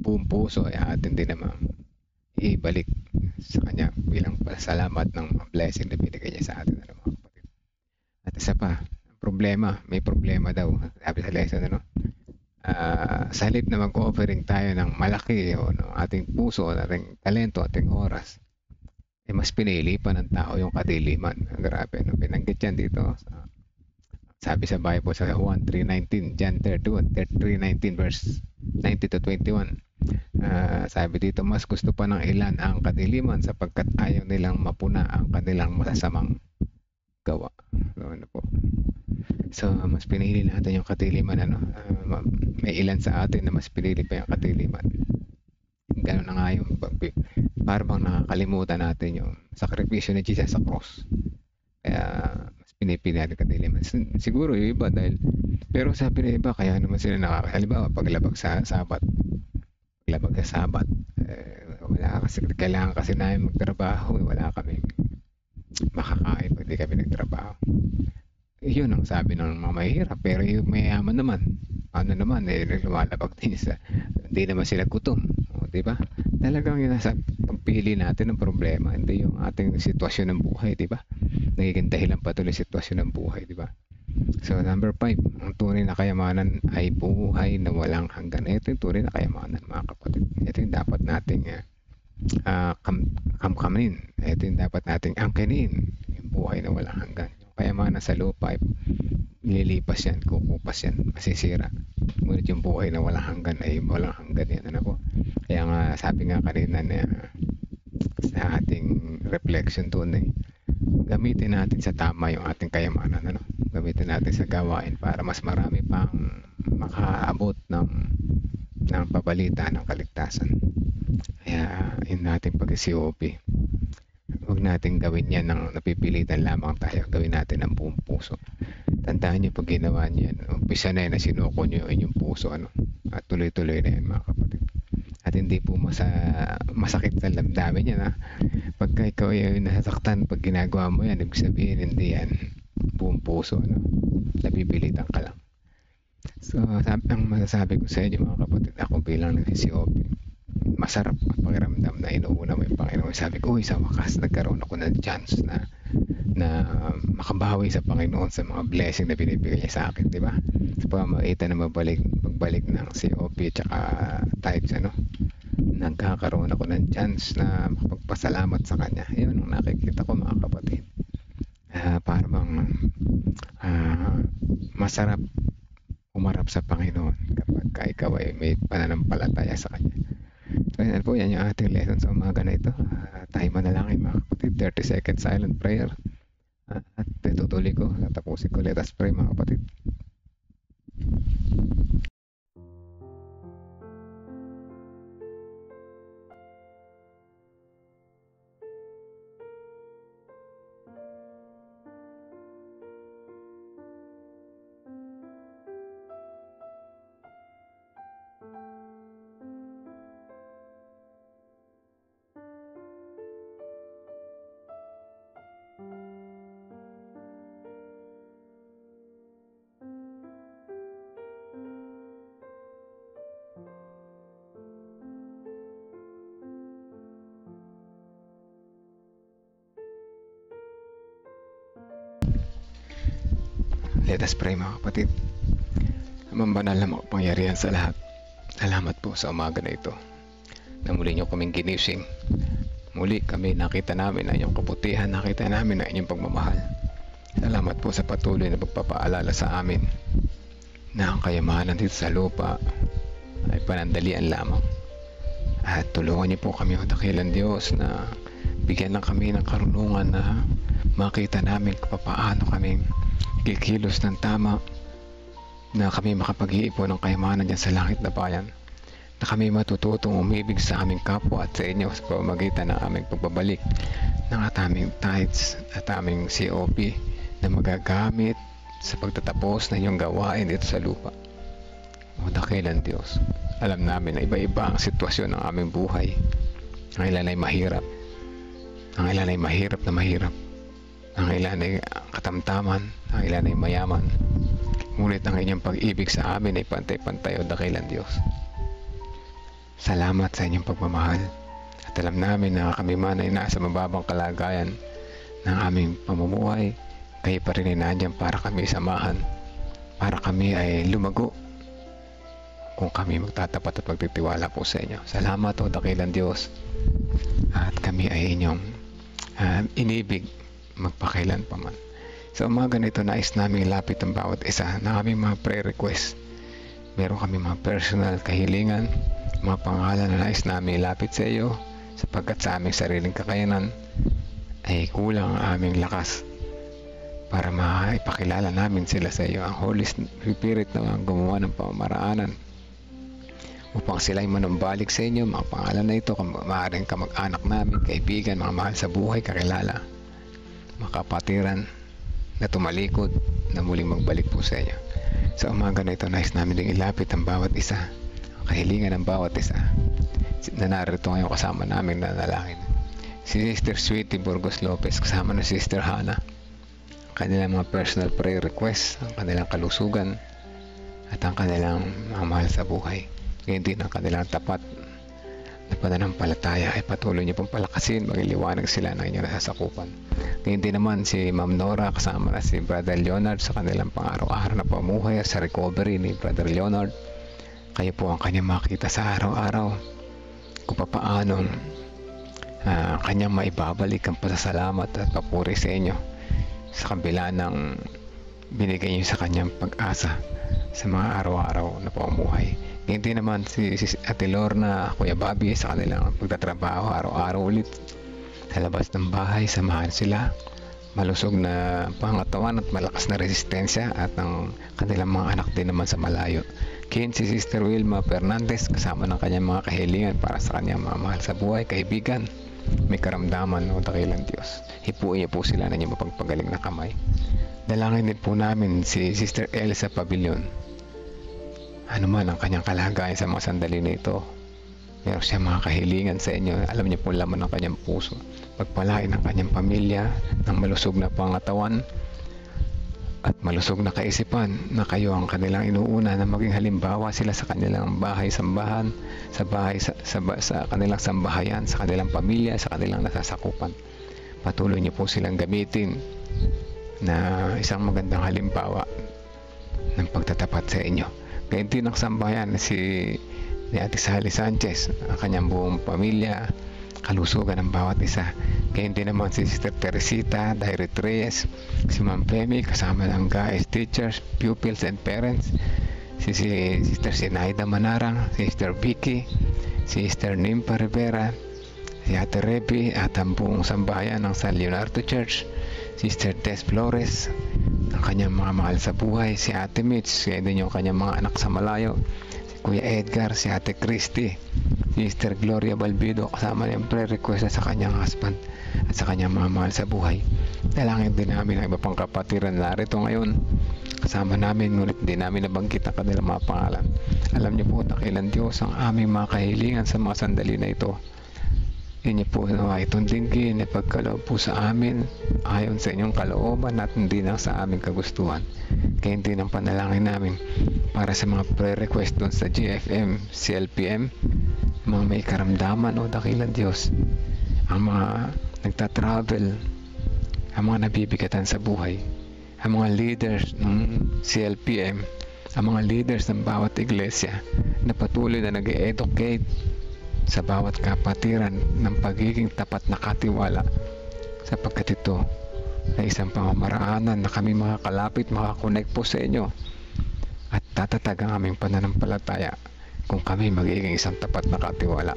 buong puso ay atin din naman ibalik sa kanya bilang pasalamat ng blessing na binigay niya sa atin. Ano, mga kapatid? At isa pa, may problema daw, sabi sa lesson, ano? Sa halip na mag-offering tayo ng malaki o ating puso, ating talento, ating oras, mas pinili pa ng tao yung kadiliman. Grabe, no? Binanggit yan dito. Sabi sa Bible sa 1:3:19, John 3:19 verse 90 to 21. Sabi dito, mas gusto pa ng ilan ang kadiliman sapagkat ayaw nilang mapuna ang kanilang masasamang gawa. So, ano po? So, mas pinili natin yung kadiliman. Ano? May ilan sa atin na mas pinili pa yung kadiliman. Ganun na nga yung parang nakakalimutan natin yung sakripisyo ni Jesus sa cross. Kaya mas pinipili natin kadiliman. Siguro yung iba pero sabi ng iba, kaya naman sila halimbawa paglabag sa Sabat. Paglabag sa Sabat, wala kasi, kailangan kasi namin magtrabaho, wala kami makakain pag di kami nagtrabaho. Yun ang sabi ng mga mahirap. Pero yung mayaman naman, lumalabag din hindi naman sila gutom. Diba? Talagang yun nasa pagpili natin ng problema, hindi yung ating sitwasyon ng buhay, diba? Nagiging dahilan patuloy sitwasyon ng buhay, diba? So, number 5, ang tunay na kayamanan ay buhay na walang hanggan. Ito yung tunay na kayamanan, mga kapatid. Ito yung dapat nating kamkamin. Ito yung dapat nating angkinin, yung buhay na walang hanggan. Yung kayamanan sa lupa ay nililipas yan, kukupas yan, masisira. Ngunit yung buhay na walang hanggan ay walang hanggan yan. Ano po? Kaya nga, sabi nga kanina na sa ating reflection tunay, gamitin natin sa tama yung ating kayamanan. Ano? Gamitin natin sa gawain para mas marami pang makaabot ng pabalita ng kaligtasan. Kaya yun natin pag-COP. Huwag natin gawin yan ng napipilitan lamang tayo. Gawin natin ng buong puso. Tandaan nyo pag ginawa nyo yan, umpisa na yan na sinuko nyo yung inyong puso. Ano? At tuloy-tuloy na yan, mga kapatid. At hindi po masakit sa damdamin yan. Pagka ikaw ay nasasaktan pag ginagawa mo yan, ibig sabihin hindi yan buong puso. Ano? Napipilitan ka lang. So, ang masasabi ko sa inyo, mga kapatid, ako bilang nag-COP, masarap ang pakiramdam na inuuna mo yung Panginoon. Sabi ko, sa wakas nagkaroon ako ng chance na makabawi sa Panginoon sa mga blessing na binibigay niya sa akin, di ba? Sa pamamagitan na magbalik ng COP at saka tithes, ano? Nagkakaroon ako ng chance na makapagpasalamat sa Kanya. Yun ang nakikita ko, mga kapatid. Parang masarap umarap sa Panginoon kapag ikaw ay may pananampalataya sa Kanya. So, yan po, yan yung ating lesson sa umaga na ito. Tayo manalangin, mga kapatid. 30-second silent prayer. At tutuloy ko, tatapusin ko. Let us pray, mga kapatid. Let us pray, mga kapatid. Amang banal na makapangyarihan sa lahat, salamat po sa umaga na ito na muli niyo kaming ginising. Muli kami nakita namin ang inyong kabutihan, nakita namin ang inyong pagmamahal. Salamat po sa patuloy na pagpapaalala sa amin na ang kayamanan dito sa lupa ay panandalian lamang. At tulungan niyo po kami, o dakilang Diyos, na bigyan lang kami ng karunungan na makita namin kung paano kami kikilos ng tama, na kami makapag-iipon ng kayamanan dyan sa langit na bayan, na kami matututong umibig sa aming kapwa at sa inyo sa pamamagitan ng aming pagbabalik ng aming tithes at aming COP na magagamit sa pagtatapos ng iyong gawain dito sa lupa. O dakilang Diyos, alam namin na iba-iba ang sitwasyon ng aming buhay. Ang ilan ay mahirap, ang ilan ay mahirap na mahirap, ang ilan ay katamtaman, ang ilan ay mayaman. Ngunit ang inyong pag-ibig sa amin ay pantay-pantay, o dakilang Diyos. Salamat sa inyong pagmamahal. At alam namin na kami man ay nasa mababang kalagayan ng aming pamumuhay, kayo pa rin ay nandiyan para kami samahan, para kami ay lumago kung kami magtatapat at magtitiwala po sa inyo. Salamat, o dakilang Diyos. At kami ay inyong inibig magpakailan pa man. Sa umaga nito, nais namin ilapit ang bawat isa na aming mga prayer request. Meron kami mga personal kahilingan, mga pangalan na nais namin ilapit sa iyo, sapagkat sa aming sariling kakayanan ay kulang ang aming lakas para maipakilala namin sila sa iyo. Ang Holy Spirit na ang gumawa ng pamamaraanan upang sila ay manumbalik sa inyo. Mga pangalan na ito, maaaring kamag-anak namin, kaibigan, mga mahal sa buhay, kakilala, mga kapatiran na tumalikod na muling magbalik po sa inyo. Sa umaga na ito, nais namin ding ilapit ang bawat isa, ang kahilingan ng bawat isa na narito ngayon kasama namin na nalangin. Si Sister Sweetie Burgos Lopez kasama na Sister Hannah, ang kanilang mga personal prayer requests, ang kanilang kalusugan at ang kanilang mga mahal sa buhay. Ngayon din ang kanilang tapat na pananampalataya ay patuloy niyo pong palakasin, magiliwanag sila ng inyong nasasakupan. Ngayon din naman si Ma'am Nora kasama na si Brother Leonard sa kanilang pang-araw-araw na pamuhay sa recovery ni Brother Leonard. Kayo po ang kanyang makita sa araw-araw kung paano kanyang maibabalik ang pasasalamat at papuri sa inyo sa kabila ng binigay niyo sa kanyang pag-asa sa mga araw-araw na pamuhay. Ngayon din naman si Ate Lorna, Kuya Bobby sa kanilang pagtatrabaho araw-araw ulit sa labas ng bahay. Samahan sila, malusog na pangatawan at malakas na resistensya, at ang kanilang mga anak din naman sa malayo. Kin si Sister Wilma Fernandez kasama ng kanyang mga kahilingan para sa kanyang mga mahal sa buhay, kaibigan, may karamdaman, o dakilang Diyos. Hipuin niyo po sila na inyong mapagpagaling na kamay. Dalangin din po namin si Sister Elsa Pavilion. Ano man ang kanyang kalagayan sa mga sandali na ito, meron siya mga kahilingan sa inyo. Alam niyo po laman ng kanyang puso. Pagpalain ang kanyang pamilya ng malusog na pangatawan at malusog na kaisipan, na kayo ang kanilang inuuna, na maging halimbawa sila sa kanilang bahay-sambahan, sa kanilang sambahayan, sa kanilang pamilya, sa kanilang nasasakupan. Patuloy niyo po silang gamitin na isang magandang halimbawa ng pagtatapat sa inyo. Ngayon din ang sambahayan ni Ate Sally Sanchez, ang kanyang buong pamilya, kalusugan ng bawat isa. Ngayon din naman si Sister Teresita Dairet Reyes, si Ma'am Femi kasama ng guys, teachers, pupils and parents, si Sister Sinaida Manarang, si Sister Vicky, si Sister Nimpa Rivera, si Ate Repi at ang buong sambahayan ng San Leonardo Church, Sister Tess Flores, ang kanyang mga mahal sa buhay, si Ate Mitch, kaya din yung kanyang mga anak sa malayo, si Kuya Edgar, si Ate Christy, Sister Gloria Balbido kasama niyang prayer request sa kanyang husband at sa kanyang mga mahal sa buhay. Dalangin din namin ang iba pang kapatiran na narito ngayon kasama namin, ngunit hindi namin nabanggit ang kanilang mga pangalan. Alam niyo po, dakilang Diyos, ang aming mga kahilingan sa mga sandali na ito. Inyo po na itong dinggin na pagkaloob po sa amin ayon sa inyong kalooban at hindi lang sa aming kagustuhan. Kaya hindi ng panalangin namin para sa mga prayer request doon sa GFM, CLPM, mga may karamdaman, o dakilang Diyos, ang mga nagtatravel, ang mga nabibigatan sa buhay, ang mga leaders ng CLPM, ang mga leaders ng bawat iglesia na patuloy na nag-educate sa bawat kapatiran ng pagiging tapat na katiwala, sapagkat ito na isang pamamaraanan na kami makakalapit, makakonect po sa inyo at tatatag ang aming pananampalataya kung kami magiging isang tapat na katiwala.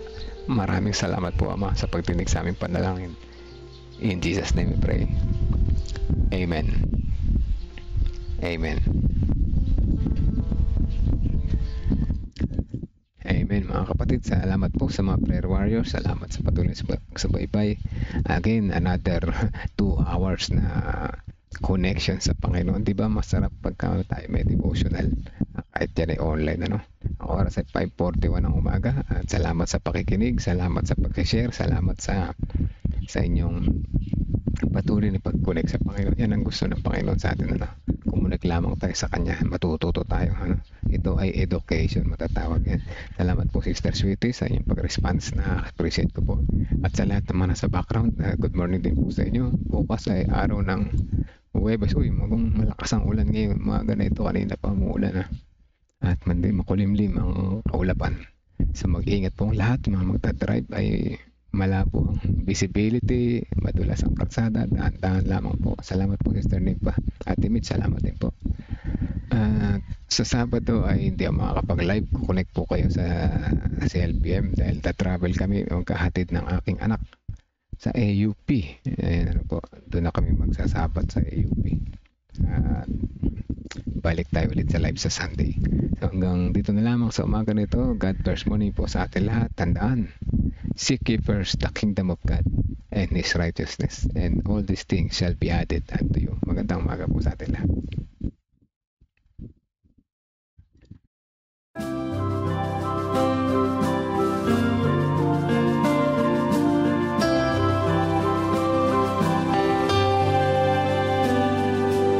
Maraming salamat po, Ama, sa pagtinig sa aming panalangin. In Jesus' name we pray. Amen. Amen. Amen, mga kapatid. Salamat po sa mga prayer warriors. Salamat sa patuloy sa pagsubaybay. Again, another 2 hours na connection sa Panginoon. Diba masarap pagka tayo may devotional, kahit yan ay online, ano? Ang oras ay 5:41 ng umaga. At salamat sa pakikinig, salamat sa pag-share, salamat sa inyong patuloy na pag-connect sa Panginoon. Yan ang gusto ng Panginoon sa atin, ano? Kumunik lamang tayo sa Kanya, matututo tayo, ano? Ito ay education, matatawag yan. Salamat po, Sister Sweetie, sa inyong pag-response. Na-appreciate ko po. At sa lahat naman nasa background, good morning din po sa inyo. Bukas ay araw ng Huwebes. Uy, malakas ang ulan ngayon. Umaga na ito, kanina pa umuulan, na. At makulimlim ang kaulapan. So mag-ingat po ang lahat. Mga magdadrive ay malabo ang visibility, madulas ang kalsada, dahan-dahan lamang po. Salamat po, Sister Nipa. Ate Mitch, salamat din po. Sa Sabado ay hindi ako makakapag-live. Kukonek po kayo sa LBM dahil travel kami, magkahatid ng aking anak sa AUP. Ano po, doon na kami magsasabat sa AUP. Balik tayo ulit sa live sa Sunday. So hanggang dito na lamang sa umaga nito. God first morning po sa atin lahat. Tandaan, seek ye first the kingdom of God and His righteousness, and all these things shall be added unto you. Magandang umaga po sa atin lahat.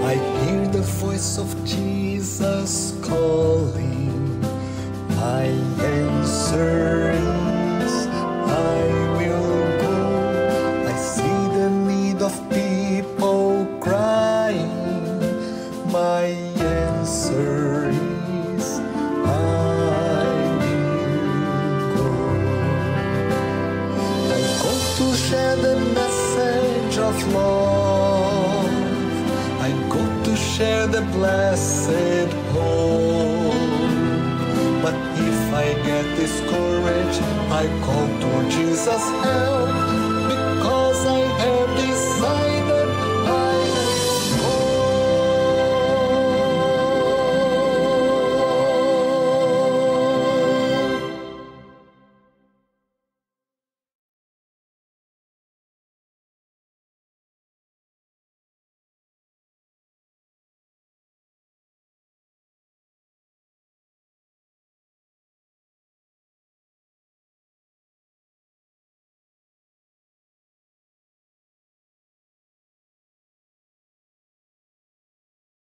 I hear the voice of Jesus calling. My answer is, I will go. I see the need of people crying. My answer is, I will go. I go to share the message of love. I go to share the blessed hope. But if I get discouraged, I call to Jesus' help, because I have this